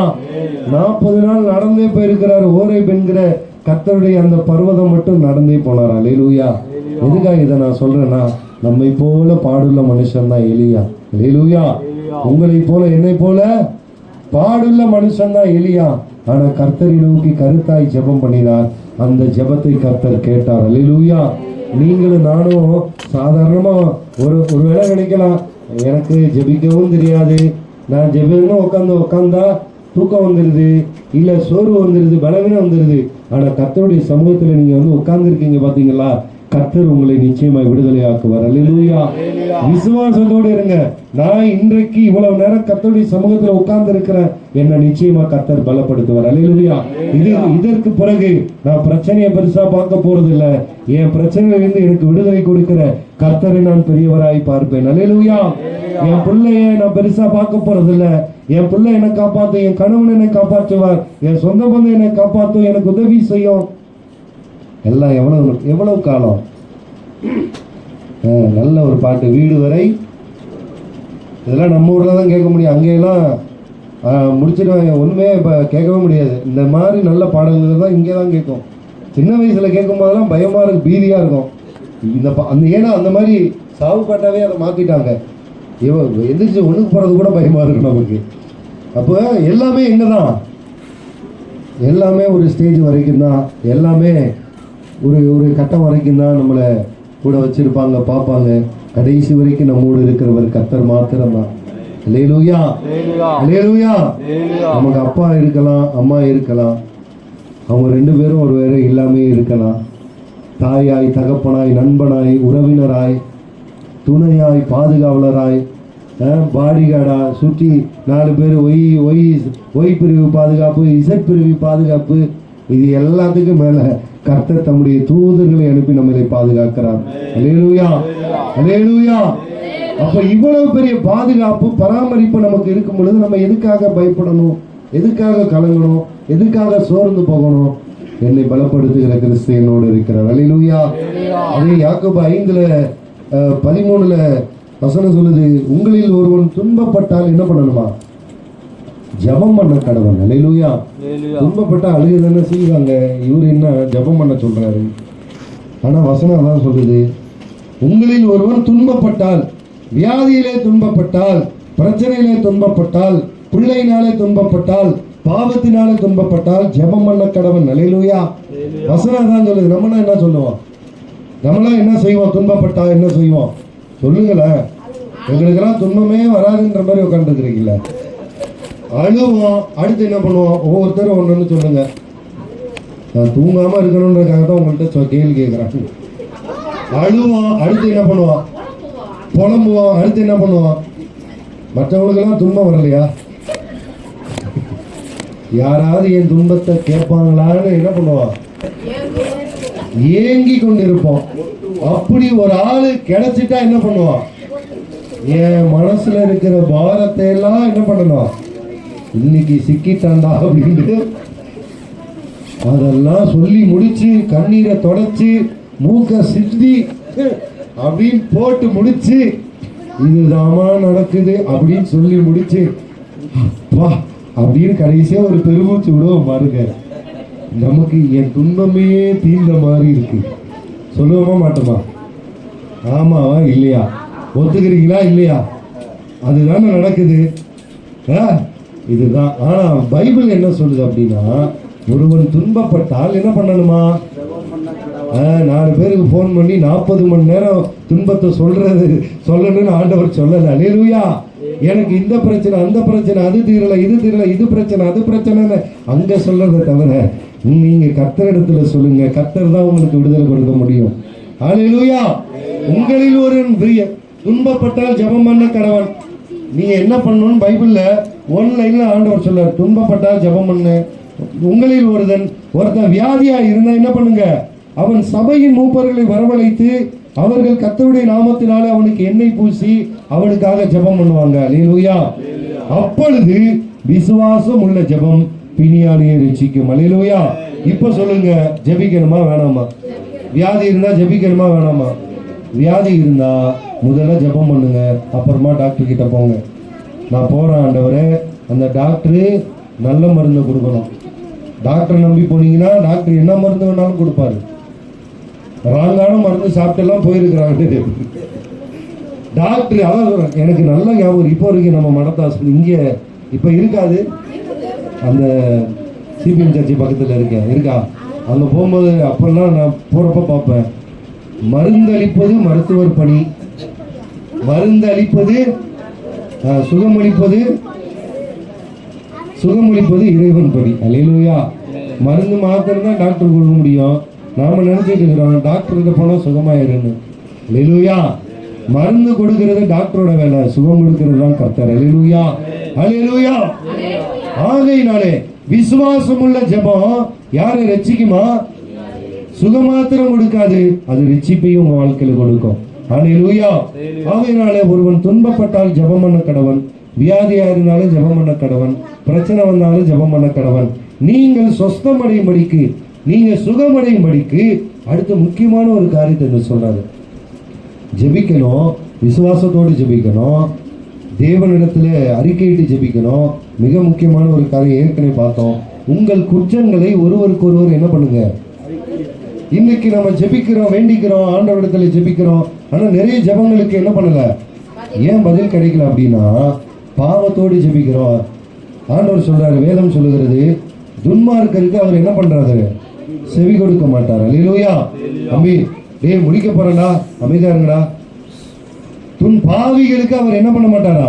40 நாள் நடந்தே போயிருக்கிறார். ஓரேப் என்கிற கர்த்தருடைய அந்த பர்வதம் மட்டும் நடந்தே போனாரா. அல்லேலூயா. எதுக்காக இதை நான் சொல்றேன்னா, நம்மை போல பாடுள்ள மனுஷன் தான் எலியா. அல்லேலூயா. உங்களை போல என்னை போல பாடுள்ள மனுஷன் தான் எலியா. ஆனா கர்த்தரை நோக்கி கருத்தாய் ஜெபம் பண்ணினார். அந்த ஜெபத்தை கர்த்தர் கேட்டார். அல்லேலூயா. நீங்களும் நானும் சாதாரணமா ஒரு வேளை நினைக்கலாம், எனக்கு ஜெபிக்கவும் தெரியாது, நான் ஜெபிக்கணும் உட்காந்தா தூக்கம் வந்துடுது, இல்ல சோர்வு வந்துடுது, பலவீனம் வந்துடுது. ஆனா கர்த்தருடைய சமூகத்துல நீங்க உட்கார்ந்து இருக்கீங்க பாத்தீங்களா, கர்த்தர் உங்களை நிச்சயமாய் விடுதலையாக்குவார். அல்லேலூயா. விசுவாசத்தோடு இருங்க. நான் இன்றைக்கு இவ்வளவு நேரம் கர்த்தருடைய சமூகத்துல உட்கார்ந்து இருக்கிறேன், என்ன நிச்சயமா கர்த்தர் பலப்படுத்துவார். அல்லேலூயா. இதற்கு பிறகு நான் பிரச்சனையை பெருசா பார்க்க போறது இல்ல. என் பிரச்சனையிலிருந்து எனக்கு விடுதலை கொடுக்கிற கர்த்தரை நான் பெரியவராய் பார்ப்பேன். அல்லேலூயா. என் பிள்ளைய நான் பெருசா பார்க்க போறது இல்ல. என் பிள்ளை என்னை காப்பாற்றும், என் கணவன் என்னை காப்பாற்றுவார், என் சொந்த பந்தம் என்னை காப்பாற்றும், எனக்கு உதவி செய்யும். எல்லாம் எவ்வளவு காலம். நல்ல ஒரு பாட்டு, வீடு வரை. இதெல்லாம் நம்ம ஊர்ல தான் கேட்க முடியும். அங்கெல்லாம் முடிச்சிடுவாங்க, ஒண்ணுமே இப்போ கேட்கவே முடியாது. இந்த மாதிரி நல்ல பாடல்கள் தான் இங்கே தான் கேட்கும். சின்ன வயசுல கேட்கும் போதெல்லாம் பயமா இருக்கு, பீதியா இருக்கும். ஏன்னா அந்த மாதிரி சாவு பாட்டாவே அதை மாத்திட்டாங்க. எந்திரிச்சு ஒண்ணுக்கு போறது கூட பயமா இருக்கு நமக்கு. அப்போ எல்லாமே எங்கதான், எல்லாமே ஒரு ஸ்டேஜ் வரைக்கும் தான், எல்லாமே ஒரு கட்டம் வரைக்கும் தான் நம்மளை கூட வச்சிருப்பாங்க, பார்ப்பாங்க. கடைசி வரைக்கும் நம்மோடு இருக்கிறவர் கர்த்தர் மாத்திரம்தான். அல்லேலூயா. அல்லேலூயா. நமக்கு அப்பா இருக்கலாம், அம்மா இருக்கலாம், அவங்க ரெண்டு பேரும் ஒரு வேற இல்லாமே இருக்கலாம். தாயாய், தகப்பனாய், நண்பனாய், உறவினராய், துணையாய், பாதுகாவலராய், பாடிகார்டா, சுற்றி 4 பேர், ஒய் பிரிவு பாதுகாப்பு, இசட் பிரிவு பாதுகாப்பு, இது எல்லாத்துக்கும் மேல கர்த்தர் தம்முடைய தூதர்களை அனுப்பி நம்மளை பாதுகாக்கிறார். அல்லேலூயா. அல்லேலூயா. அப்ப இவ்வளவு பெரிய பாதுகாப்பு, பராமரிப்பு நமக்கு இருக்கும் பொழுது நம்ம எதுக்காக பயப்படணும், எதுக்காக கலங்கணும், எதுக்காக சோர்ந்து போகணும்? என்னை பலப்படுத்துகிற கிறிஸ்து என்னோடு இருக்கிறார். அல்லேலூயா. அதே யாக்கோபு 5:13 வசனம் சொல்லுது, உங்களில் ஒருவன் துன்பப்பட்டால் என்ன பண்ணணுமா? ஜபம் பண்ண கடவன். அல்லேலூயா. துன்பப்பட்டா அழுக தானே செய்வாங்க. இவர் என்ன ஜபம் பண்ண சொல்றாரு? ஆனா வசனம் அதான் சொல்லுது, உங்களில் ஒருவன் துன்பப்பட்டால், வியாதியிலே துன்பப்பட்டால், பிரச்சனையிலே துன்பப்பட்டால், பிள்ளையினாலே துன்பப்பட்டால், பாவத்தினாலே துன்பப்பட்டால் ஜபம் பண்ண கடவன். அல்லேலூயா. வசனம் தான் சொல்லுது. நம்மனா என்ன சொல்லுவோம்? நம்மளாம் என்ன செய்வோம்? துன்பப்பட்டா என்ன செய்வோம்? சொல்லுங்களேன். எங்களுக்கெல்லாம் துன்பமே வராதுன்ற மாதிரி உட்காந்துருக்கிறீங்கள. அழுவோம். அடுத்து என்ன பண்ணுவோம்? ஒவ்வொருத்தரும் ஒன்று சொல்லுங்க. நான் தூங்காம இருக்கணும்ன்றதுக்காக தான் உங்கள்கிட்ட கேள்வி கேட்குறாங்க. அழுவோம். அடுத்து என்ன பண்ணுவோம்? புலம்புவோம். அடுத்து என்ன பண்ணுவோம்? மற்றவங்களுக்கெல்லாம் துன்பம் வரலையா? யாராவது என் துன்பத்தை கேட்பாங்களான்னு என்ன பண்ணுவோம்? ஏங்கி கொண்டிருப்போம். அப்படி ஒரு ஆளு கிடைச்சிட்டா என்ன பண்ணுவோம்? என் மனசுல இருக்கிற பாரத்தை எல்லாம் என்ன பண்ணணும்? இன்னைக்கு சிக்கிட்டாண்டா அப்படின்னு அதெல்லாம் சொல்லி முடிச்சு, கண்ணீரை தொடச்சு, மூக்க சிந்தி அப்படின்னு போட்டு முடிச்சு, இதுதாமா நடக்குது அப்படின்னு சொல்லி முடிச்சு, அப்பா அப்படின்னு கடைசியா ஒரு பெருமூச்சு விடுவோம் பாருங்க. நமக்கு என் துன்பமே தீர்ந்த மாதிரி இருக்கு. சொல்லுவோமா மாட்டோமா? ஆமாவா இல்லையா? ஒத்துக்கிறீங்களா இல்லையா? அதுதானே நடக்குது. இதுதான். ஆனா பைபிள் என்ன சொல்லுது அப்படின்னா, ஒருவன் துன்பப்பட்டால் என்ன பண்ணணுமா? 4 பேருக்கு போன் பண்ணி 40 மணி நேரம் துன்பத்தை சொல்லணும்னு ஆண்டவர் சொல்லல. அல்லேலூயா. எனக்கு இந்த பிரச்சனை, அந்த பிரச்சனை, அது தீரல, இது தீரல, இது பிரச்சனை, அது பிரச்சனை அங்க சொல்றதை தவிர நீங்க கர்த்தரிடத்துல சொல்லுங்க. கர்த்தர் தான் உங்களுக்கு விடுதலை கொடுக்க முடியும். அல்லேலூயா. உங்களில் ஒரு துன்பப்பட்டால் ஜெபம் பண்ண கடவன். நீங்க என்ன பண்ணணும்னு பைபிள்ல 1 லைன்ல ஆண்டவர் சொல்றார். துன்பப்பட்டால் ஜெபம் பண்ணு. உங்களில் ஒருத்தன் வியாதியா இருந்தா என்ன பண்ணுங்க? அவன் சபையின் மூப்பர்களை வரவழைத்து அவர்கள் கர்த்தருடைய நாமத்தினாலே அவனுக்கு எண்ணெய் பூசி அவனுக்காக ஜெபம் பண்ணுவாங்க. அல்லேலூயா. அப்பொழுது விசுவாசம் உள்ள ஜெபம் பிணியாளியை ரட்சிக்கும். அல்லேலூயா. இப்ப சொல்லுங்க, ஜெபிக்கணுமா வேணாமா? வியாதி இருந்தா ஜெபிக்கணுமா வேணாமா? வியாதி இருந்தா முதல்ல ஜெபம் பண்ணுங்க, அப்புறமா டாக்டர் கிட்ட போங்க. நான் போறேன் ஆண்டவரே, அந்த டாக்டரு நல்ல மருந்து கொடுக்கணும். டாக்டர் நம்பி போனீங்கன்னா டாக்டர் என்ன மருந்து வேணாலும் கொடுப்பாரு. ராங்கான மருந்து சாப்பிட்டெல்லாம் போயிருக்கிறாங்க டாக்டர். அதான் எனக்கு நல்ல ஞாபகம் இப்போ இருக்கு. நம்ம மடத்த ஹாஸ்பிட்டல் இங்கே இப்போ இருக்காது, அந்த சிபிஎம் சர்ச்சி பக்கத்தில் இருக்கா. அங்கே போகும்போது அப்பெல்லாம் நான் போகிறப்ப பார்ப்பேன், மருந்தளிப்பது மருத்துவர் பணி, மருந்தளிப்பது சுகமளிப்பது இறைவன் பணி. அல்லேலூயா. மருந்து மாத்திரம் தான் டாக்டர் கொடுக்க முடியும். நாம நினைச்சிட்டு இருக்கிறோம் டாக்டர்கிட்ட போனா சுகமாயிருன்னு. அல்லேலூயா. மருந்து கொடுக்கிறது டாக்டரோட வேலை, சுகம் கொடுக்கிறது தான் கர்த்தர். அல்லேலூயா, அல்லேலூயா. ஆகையினாலே விசுவாசம் உள்ள ஜெபம் யாரை ரட்சிக்குமா? சுகமாத்திரம் கொடுக்காது, அது ரட்சிப்பையும் உங்க வாழ்க்கையில கொடுக்கும். அல்லேலூயா. ஆகையினாலே ஒருவன் துன்பப்பட்டால் ஜெபம் பண்ண கடவன், வியாதியா இருந்தாலும் ஜெபம் பண்ண கடவன், பிரச்சனை வந்தாலும் ஜெபம் பண்ண கடவன். நீங்கள் சொஸ்தமடையும்படிக்கு, நீங்க சுகமடையும்படிக்கு அடுத்த முக்கியமான ஒரு காரியத்தை சொல்றாரு. ஜெபிக்கணும், விசுவாசத்தோடு ஜெபிக்கணும், தேவனிடத்துல அறிக்கையிட்டு ஜெபிக்கணும். மிக முக்கியமான ஒரு காரியம் ஏற்கனவே பார்த்தோம். உங்கள் குற்றங்களை ஒருவருக்கு ஒருவர் என்ன பண்ணுங்க. இன்னைக்கு நம்ம ஜெபிக்கிறோம், வேண்டிக்கிறோம், ஆண்டவரிடத்துல ஜெபிக்கிறோம், ஆனா நிறைய ஜெபங்களுக்கு என்ன பண்ணல, ஏன் பதில் கிடைக்கல அப்படின்னா பாவத்தோடு ஜெபிக்கிறோம். ஆண்டவர் சொல்றாரு, வேதம் சொல்லுகிறது, துன்மார்க்கருக்கு அவர் என்ன பண்றாரு, செவி கொடுக்க மாட்டார். அல்லேலூயா. தம்பி டேய் முடிக்க போறேன்டா, அமைதியா இருங்கடா. துன் பாவிகளுக்கு அவர் என்ன பண்ண மாட்டாரா,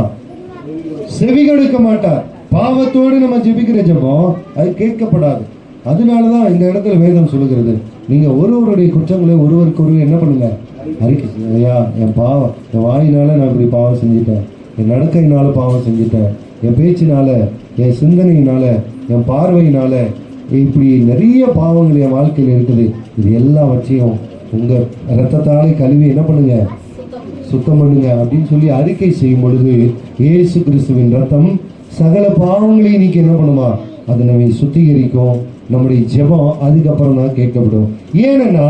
செவி கொடுக்க மாட்டார். பாவத்தோடு நம்ம ஜெபிக்கிற ஜெபம் அது கேட்கப்படாது. அதனாலதான் இந்த இடத்துல வேதம் சொல்லுகிறது, நீங்க ஒருவருடைய குற்றங்களை ஒருவருக்கு ஒருவர் என்ன பண்ணுங்க, அறிக்கை. ஐயா, என் பாவம், என் வாயினால நான் இப்படி பாவம் செஞ்சுட்டேன், என் நடக்கையினால பாவம் செஞ்சுட்டேன், என் பேச்சினால, என் சிந்தனையினால, என் பார்வையினால இப்படி நிறைய பாவங்கள் என் வாழ்க்கையில் இருக்குது. இது எல்லாவற்றையும் உங்க ரத்தத்தாலே கழுவி என்ன பண்ணுங்க, சுத்தம் பண்ணுங்க அப்படின்னு சொல்லி அறிக்கை செய்யும் பொழுது இயேசு கிறிஸ்துவின் ரத்தம் சகல பாவங்களையும் நீக்கி என்ன பண்ணுமா, அது நம்மை சுத்திகரிக்கும். நம்முடைய ஜெபம் அதுக்கப்புறம் தான் கேட்கப்படும். ஏன்னா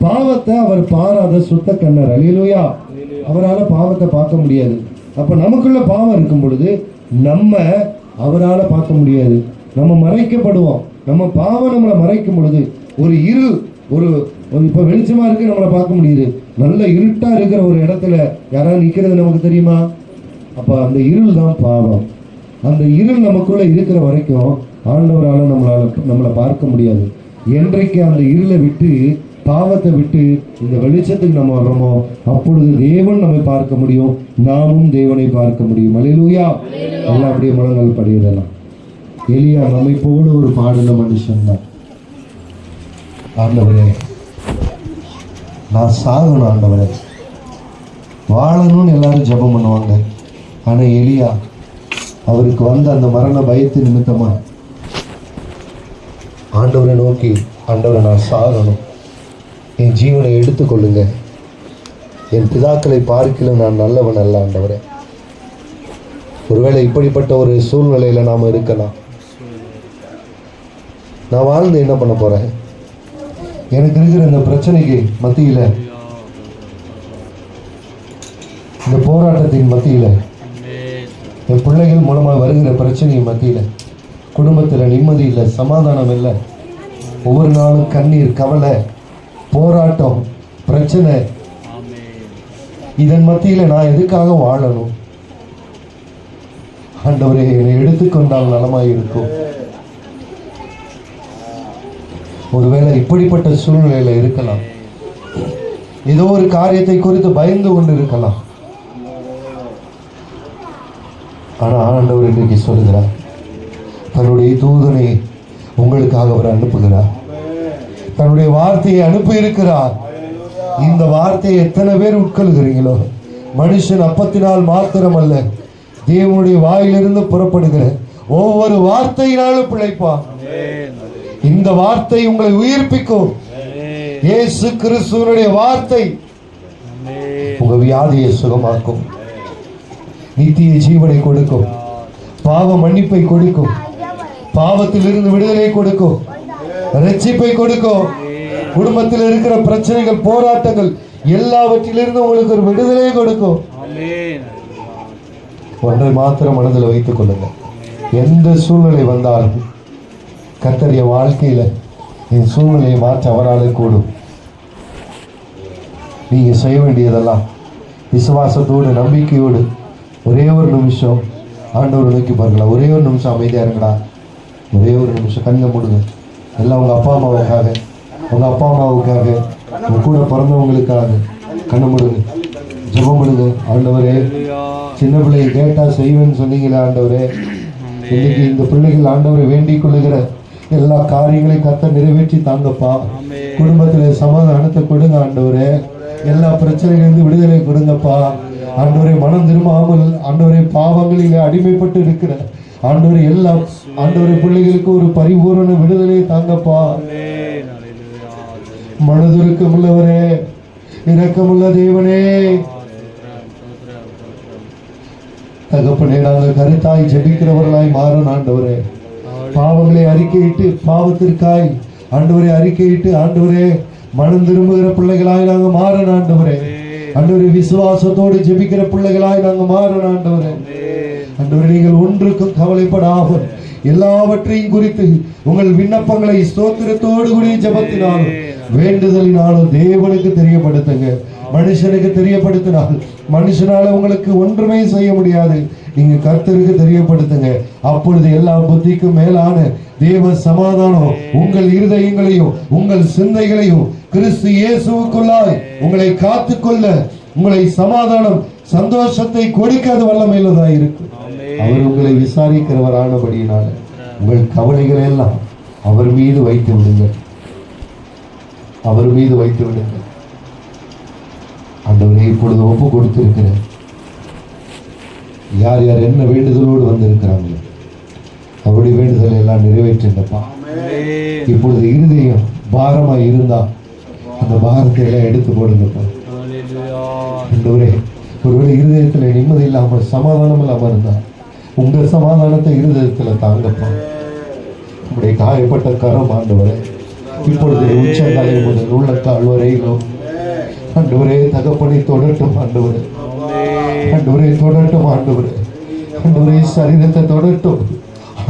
பாவத்தை அவர் பாராத சுத்த கண்ணர். அல்லேலூயா. அவரால் பாவத்தை பார்க்க முடியாது. அப்ப நமக்குள்ள பாவம் இருக்கும் பொழுது நம்ம அவரால் பார்க்க முடியாது, நம்ம மறைக்கப்படுவோம். நம்ம பாவம் நம்மளை மறைக்கும் பொழுது ஒரு இருள், ஒரு இப்ப வெளிச்சமா இருக்கு, நம்மளை பார்க்க முடியுது. நல்ல இருட்டா இருக்கிற ஒரு இடத்துல யாராவது நிக்கிறது நமக்கு தெரியுமா? அப்ப அந்த இருள் தான் பாவம். அந்த இருள் நமக்குள்ள இருக்கிற வரைக்கும் ஆண்டவரால் நம்மளை பார்க்க முடியாது. என்றைக்கு அந்த இருளை விட்டு, பாவத்தை விட்டு இந்த வெளிச்சத்துக்கு நம்ம வர்றோமோ அப்பொழுது தேவன் நம்மை பார்க்க முடியும், நாமும் தேவனை பார்க்க முடியும். அல்லேலூயா. எல்லாம் அப்படியே முழங்கால் படியதெல்லாம். எலியா நம்மை போல ஒரு பாடுள்ள மனுஷன் தான். ஆண்டவரே நான் சாகணும், ஆண்டவரே வாழணும்னு எல்லாரும் ஜெபம் பண்ணுவாங்க. ஆனா எலியா அவருக்கு வந்த அந்த மரண பயத்து நிமித்தமா ஆண்டவரை நோக்கி, ஆண்டவரை நான் சாகணும், என் ஜீவனை எடுத்துக்கொள்ளுங்க, என் பிதாக்களை பார்க்கல நான் நல்லவன் அல்ல ஆண்டவரே. ஒருவேளை இப்படிப்பட்ட ஒரு சூழ்நிலையில நாம இருக்கலாம். நான் வாழ்ந்து என்ன பண்ண போறேன்? எனக்கு இருக்கிற இந்த பிரச்சனைக்கு மத்தியில, இந்த போராட்டத்தின் மத்தியில, என் பிள்ளைகள் மூலமாக வருகிற பிரச்சனையின் மத்தியில குடும்பத்தில் நிம்மதி இல்லை, சமாதானம் இல்லை, ஒவ்வொரு நாளும் கண்ணீர், கவலை, போராட்டம், பிரச்சனை. இதன் மத்தியில நான் எதுக்காக வாழணும்? ஆண்டவரே என்னை எடுத்துக்கொண்டால் நலமாய் இருக்கும். ஒருவேளை இப்படிப்பட்ட சூழ்நிலையில இருக்கலாம். ஏதோ ஒரு காரியத்தை குறித்து பயந்து கொண்டு இருக்கலாம். ஆனா ஆண்டவர் இன்றைக்கு சொல்கிறார், தன்னுடைய தூதனை உங்களுக்காக அவர் அனுப்புகிறார், தன்னுடைய வார்த்தையை அனுப்பி இருக்கிறார். இந்த வார்த்தையை எத்தனை பேர் உட்கொள்கிறீங்களோ, மனுஷன் அப்பத்தினால் மாத்திரம் அல்ல, தேவனுடைய வாயிலிருந்து புறப்படுகிற ஒவ்வொரு வார்த்தையினாலும் பிழைப்பான். இந்த வார்த்தை உங்களை உயிர்ப்பிக்கும். இயேசு கிறிஸ்துவினுடைய வார்த்தை உங்க வியாதியை சுகமாக்கும், நித்திய ஜீவனை கொடுக்கும், பாவ மன்னிப்பை கொடுக்கும், பாவத்தில் இருந்து விடுதலை கொடுக்கும், ரட்சிப்பை கொடுக்கும். குடும்பத்தில் இருக்கிற பிரச்சனைகள், போராட்டங்கள் எல்லாவற்றிலிருந்து உங்களுக்கு ஒரு விடுதலை கொடுக்கும். ஒன்றை மாத்திரம் மனதில் வைத்துக் கொள்ளுங்க, எந்த சூழ்நிலை வந்தாலும் கர்த்தருடைய வாழ்க்கையில என் சூழ்நிலையை மாற்ற அவராலே கூடும். நீங்க செய்ய வேண்டியதெல்லாம் விசுவாசத்தோடு, நம்பிக்கையோடு ஒரே ஒரு நிமிஷம் ஆண்டவர் நோக்கி பாருங்களா. ஒரே ஒரு நிமிஷம் அமைதியா இருங்கடா. ஒரே ஒரு நிமிஷம் கண்ணை மூடுங்க. எல்லாம் உங்க அப்பா அம்மாவுக்காக, உங்க அப்பா அம்மாவுக்காக, உங்க கூட பிறந்தவங்களுக்காக கண்ணை மூடுங்க, ஜெபம் பண்ணுங்க. ஆண்டவரே, சின்ன பிள்ளையை கேட்டா செய்வேன்னு சொன்னீங்களே ஆண்டவரே, இன்னைக்கு இந்த பிள்ளைகள் ஆண்டவரை வேண்டிக் கொள்ளுகிற எல்லா காரியங்களையும் கர்த்தர் நிறைவேற்றி தாங்கப்பா. குடும்பத்துல சமாதானத்தை கொடுங்க ஆண்டவரே. எல்லா பிரச்சனைகளிலிருந்து விடுதலை கொடுங்கப்பா ஆண்டவரே. மனம் திரும்பாமல் ஆண்டவரே பாவங்களில் அடிமைப்பட்டு இருக்கிற ஆண்டவரே எல்லா ஆண்டவரே பிள்ளைகளுக்கு ஒரு பரிபூரண விடுதலை தாங்கப்பா. மனதுருக்கம் உள்ளவரே, இரக்கமுள்ள தேவனே, தகப்பனே, நாங்கள் கருத்தாய் ஜெபிக்கிறவர்களாய் மாறும் ஆண்டவரே. பாவங்களை அறிக்கையிட்டு பாவத்திற்காய் ஆண்டவரே அறிக்கையிட்டு ஆண்டவரே மனம் திரும்புகிற பிள்ளைகளாய் நாங்கள் மாறும் ஆண்டவரே. ஆண்டவரே விசுவாசத்தோடு ஜெபிக்கிற பிள்ளைகளாய் நாங்கள் மாறும் ஆண்டவரே. ஆண்டவரே நீங்கள் ஒன்றுக்கும் கவலைப்படாமல் எல்லாவற்றையும் குறித்து உங்கள் விண்ணப்பங்களை ஸ்தோத்திரத்தோடு கூடிய ஜெபத்தினாலும் வேண்டுதலினாலும் தேவனுக்கு தெரியப்படுத்துங்க. மனுஷனுக்கு தெரியப்படுத்தினால் மனுஷனால உங்களுக்கு ஒன்றுமே செய்ய முடியாது. நீங்க கர்த்தருக்கு தெரியப்படுத்துங்க. அப்பொழுது எல்லா புத்திக்கும் மேலான தேவ சமாதானம் உங்கள் இருதயங்களையும் உங்கள் சிந்தைகளையும் கிறிஸ்து இயேசுவுக்குள்ளாய் உங்களை காத்துக்கொள்ள உங்களை சமாதானம் சந்தோஷத்தை கொடுக்க அது வல்லமையுள்ளதா இருக்கும். அவர் உங்களை விசாரிக்கிறவரானபடியினால உங்கள் கவலைகளை எல்லாம் அவர் மீது வைத்து விடுங்கள். அவர் மீது வைத்து விடுங்கள். ஆண்டவரே, இப்பொழுது ஒப்பு கொடுத்திருக்கிற யார் யார் என்ன வேண்டுதலோடு வந்திருக்கிறாங்களோ அவருடைய வேண்டுதலை எல்லாம் நிறைவேற்றப்பா. இப்பொழுது இருதயம் பாரமா இருந்தா அந்த பாரத்தை எல்லாம் எடுத்து போடுங்கப்பா. ஆண்டவரே, ஒருவேளை இருதயத்துல நிம்மதி இல்லாமல் சமாதானம் இல்லாம இருந்தா உங்க சமாதானத்தை இருதயத்துல தாங்கப்பா. உங்களுடைய காயப்பட்ட கரம் ஆண்டவரே இப்பொழுது உச்சந்தலை முதல் உள்ளத்தால் வரையிலும் ஆண்டவரே தகப்பனை தொடட்டும் ஆண்டவரே. ஆண்டவரே தொடட்டும் ஆண்டவரே. ஆண்டவரே சரீரத்தை தொடட்டும்,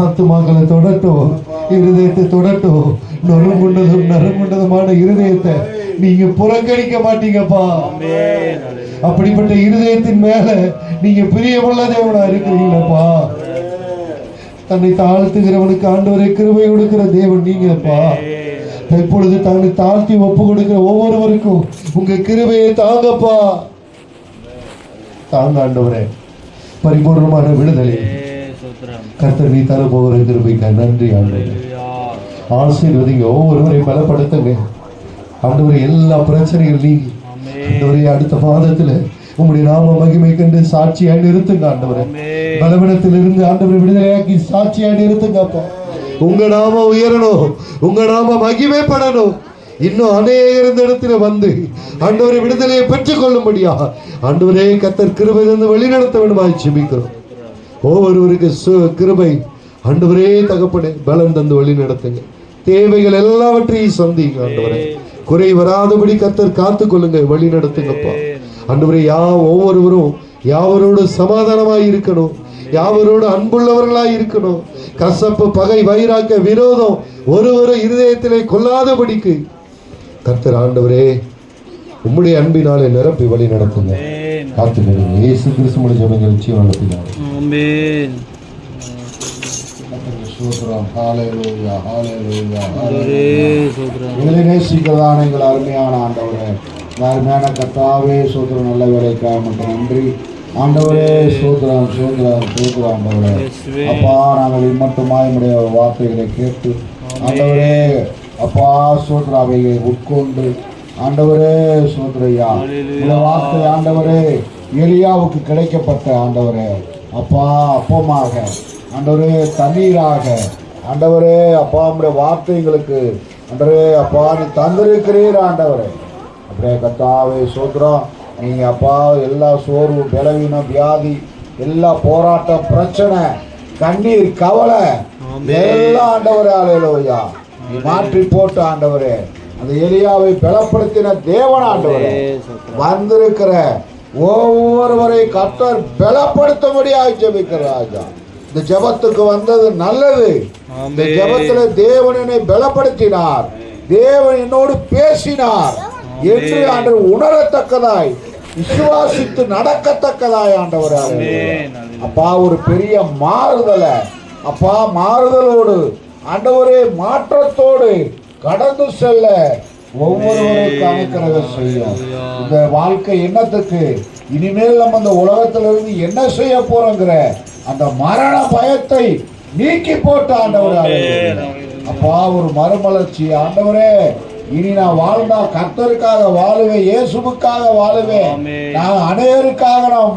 ஆத்துமாக்களை தொடட்டும், இருதயத்தை தொடட்டும். நொறுங்குண்டதும் நறுங்குண்டதுமான இருதயத்தை நீங்க புறக்கணிக்க மாட்டீங்கப்பா. அப்படிப்பட்ட இருதயத்தின் மேல நீங்க பிரியமுள்ள தேவனா இருக்கிறீங்களப்பா. தன்னை தாழ்த்துகிறவனுக்கு ஆண்டவரை கிருபை கொடுக்கிற தேவன் நீங்கப்பா. இப்பொழுது தன்னை தாழ்த்தி ஒப்பு கொடுக்கிற ஒவ்வொருவருக்கும் உங்க கிருபையை தாங்கப்பா. தாங்க ஆண்டவரே. பரிபூர்ணமான விடுதலை கர்த்தர் நீ தர போகிற கிருபைக்கு நன்றி ஆண்டவரே. ஆசீர்வதிங்க, ஒவ்வொருவரையும் பலப்படுத்துங்க ஆண்டவரே. எல்லா பிரச்சனைகள் நீங்கி ஆண்டவரே அடுத்த மாதத்துல உங்களுடைய நாம மகிமை கண்டு சாட்சியாய் நிறுத்துங்க ஆண்டவரே. பலவீனத்திலிருந்து ஆண்டவரை விடுதலையாக்கி சாட்சியாய் நிறுத்துங்கப்பா. உங்க நாம உயரணும், உங்க நாம மகிமைப்படணும். இன்னும் அநேகர் இந்த இடத்துல வந்து ஆண்டவரை விடுதலையை பெற்றுக் கொள்ளும்படியா ஆண்டவரே கர்த்தர் கிருபையிலிருந்து வழிநடத்த வேண்டுமாய் ஜெபிக்கிறோம். ஒவ்வொருவருக்கு கிருபை ஆண்டவரே தகப்பனே பலன் தந்து வழி நடத்துங்க. தேவைகள் எல்லாவற்றையும் சந்திங்க ஆண்டவரே. குறை வராதபடி கர்த்தர் காத்துக் கொள்ளுங்க, வழி நடத்துங்கப்பா ஆண்டவரே. ஒவ்வொருவரும் யாவரோடு சமாதானமாய் இருக்கணும், யாவரோடு அன்புள்ளவர்களாய் இருக்கணும். கசப்பு, பகை, வைராக்க, விரோதம் ஒருவரும் இருதயத்திலே கொள்ளாதபடிக்கு கர்த்தர் ஆண்டவரே உம்முடைய அன்பினாலே நிரப்பி வழி நடத்துங்க. காத்துக்கிறீங்க இயேசு கிறிஸ்துவின் ஜெபங்கள் ஜீவனத்தினாலே ஆமென். ஸ்தோத்திரம். ஹalleluya ஹalleluya ஹalleluya. எங்களை நேசிக்கிறதான எங்கள் அருமையான ஆண்டவரே, அருமையான கர்த்தாவே ஸ்தோத்திரம். நல்ல வேலைக்காக மட்டும் நன்றி ஆண்டவரே. ஸ்தோத்திரம் ஸ்தோத்திரம் ஸ்தோத்திரம் ஆண்டவரே. அப்பா நாங்கள் இம்மட்டுமாய் உடைய வார்த்தைகளை கேட்டு ஆண்டவரே அப்பா ஸ்தோத்திரம் அவைகளை உட்கொண்டு ஆண்டவரே ஸ்தோத்திரையா இந்த வார்த்தை ஆண்டவரே எலியாவுக்கு கிடைக்கப்பட்ட ஆண்டவரே அப்பா அப்பமாக ஆண்டவரே தண்ணீராக ஆண்டவரே அப்பா உடைய வார்த்தைகளுக்கு ஆண்டவரே அப்பா நீ தந்திருக்கிறீர் ஆண்டவரே. அப்படியே கர்த்தாவே ஸ்தோத்திரம். நீங்க அப்பா எல்லா சோர்வு, பலவீனம், வியாதி, எல்லா போராட்டம், பிரச்சனை, கண்ணீர், கவலை எல்லாம் ஆண்டவரே ஹல்லேலூயா நீ மாற்றி போட்டு ஆண்டவரே அந்த எலியாவை பலப்படுத்தின தேவன் ஆண்டவரே. வந்திருக்கிற ஒவ்வொருவரை கர்த்தர் பலப்படுத்தும்படியாக ஜெபிக்கிறார் ராஜா. இந்த ஜெபத்துக்கு வந்தது நல்லது. இந்த ஜெபத்துல தேவன் என்னை பலப்படுத்தினார், தேவன் என்னோடு பேசினார் என்று ஆண்டவர் உணரத்தக்கதாய் விசுவாசித்து நடக்கத்தக்கதாய் ஆண்டவர் அப்பா ஒரு பெரிய மாறுதலை அப்பா மாறுதலோடு ஆண்டவரே மாற்றத்தோடு கடந்து செல்ல ஒவ்வொருவரும் கணக்கிறத செய்யும். இந்த வாழ்க்கை என்னத்துக்கு இனிமேல் நம்ம இந்த உலகத்திலிருந்து என்ன செய்ய போறோங்கிற அந்த மரண பயத்தை நீக்கி போட்டு ஆண்டவர் அப்பா ஒரு மறுமலர்ச்சி ஆண்டவரே. இனி நான் வாழ்ந்தா கர்த்தருக்காக வாழுவேன், இயேசுவுக்காக வாழுவேன், நான் அநேகருக்காக நான்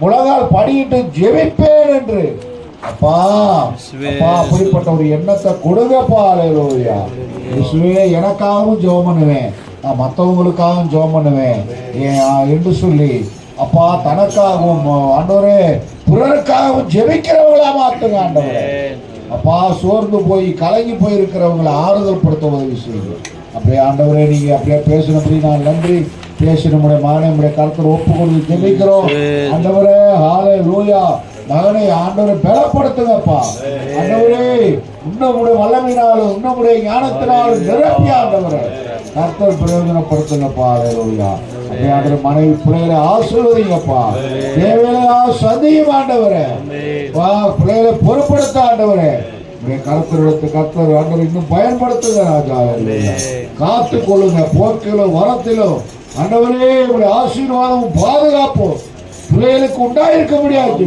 முழங்கால் படியிட்டு ஜெபிப்பேன் என்று அப்பா அப்படிப்பட்ட ஒரு எண்ணத்தை கொடுங்கப்பா. அல்லேலூயா. இயேசுவே எனக்காகவும் ஜெபம் பண்ணுவேன், நான் மற்றவங்களுக்காகவும் ஜெபம் பண்ணுவேன் என்று சொல்லி அப்பா தனக்காகவும் ஆண்டவரே பிறருக்காகவும் ஜெபிக்கிறவங்களா மாத்துங்க ஆண்டவரே. அப்பா சோர்ந்து போய் கலங்கி போயிருக்கிறவங்களை ஆறுதல் படுத்த உதவி செய்யுங்க. அப்படியே ஆண்டவரே நீங்க அப்படியே பேசணும்படி நான் நன்றி. பேசணுடைய மகனை நம்முடைய கருத்தில் ஒப்பு கொடுத்து ஜெபிக்கிறோம் ஆண்டவரே. ஹல்லேலூயா. மகனை ஆண்டவரை பலப்படுத்துங்கப்பா ஆண்டவரே. இன்னமுடைய வல்லமையினாலும் இன்னமுடைய ஞானத்தினாலும் நிரப்பி ஆண்டவரை கர்த்தர் பிரயோஜனப்படுத்துங்கப்பா. ஹல்லேலூயா. அப்படியே ஆண்டவர் மனைவி பிள்ளைகளை ஆசீர்வதிங்கப்பா. தேவையான சதியும் ஆண்டவரே பிள்ளைகளை பொறுப்படுத்த ஆண்டவரே. கர்த்தர் ஆண்டவர் இன்னும் பயன்படுத்துங்க ராஜா. காத்து கொள்ளுங்க போக்கிலும் வரத்திலும் ஆண்டவரே. உங்களுடைய ஆசீர்வாதமும் பாதுகாப்பும் பிள்ளைகளுக்கு உண்டாயிருக்க முடியாது.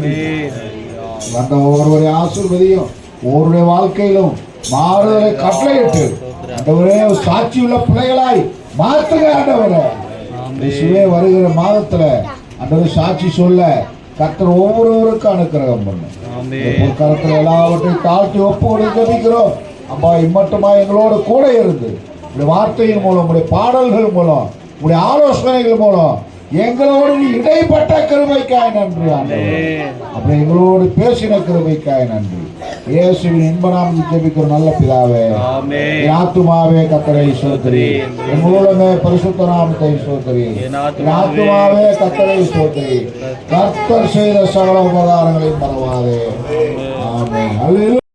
அந்த ஒவ்வொருவரை ஆசீர்வதியும் ஒவ்வொருடைய வாழ்க்கையிலும் மாறுதலை கட்டளையிட்டு ஆண்டவரே சாட்சியுள்ள பிள்ளைகளாய் மாற்றுங்க ஆண்டவரே. இயேசுவே வருகிற மாதத்துல ஆண்டவரே சாட்சி சொல்ல கர்த்தர் ஒவ்வொருவருக்கும் அனுக்கிரகம் பண்ணு. கருத்துல எல்லாவற்றையும் தாழ்த்தி ஒப்பு கொடுத்து ஜெபிக்கிறோம் அப்பா. இம்மட்டுமா எங்களோட கூட இருந்து உங்களுடைய வார்த்தையின் மூலம், உங்களுடைய பாடல்கள் மூலம், உங்களுடைய ஆலோசனைகள் மூலம் எங்களோடு இடைப்பட்ட கிருபைக்காய் நன்றி ஆண்டவரே. அப்படி எங்களோடு பேசின கிருபைக்காய் நன்றி. இயேசுவின் இன்ப நாமத்தில் ஜெபிக்கிறோம் நல்ல பிதாவே. என் ஆத்துமாவே கர்த்தரை ஸ்தோத்திரி, என் மூலமே பரிசுத்த நாமத்தை ஸ்தோத்திரி. என் ஆத்துமாவே கர்த்தரை ஸ்தோத்திரி, கர்த்தர் செய்த சகல உபகாரங்களையும் மறவாதே. ஆமென். அல்லேலூயா.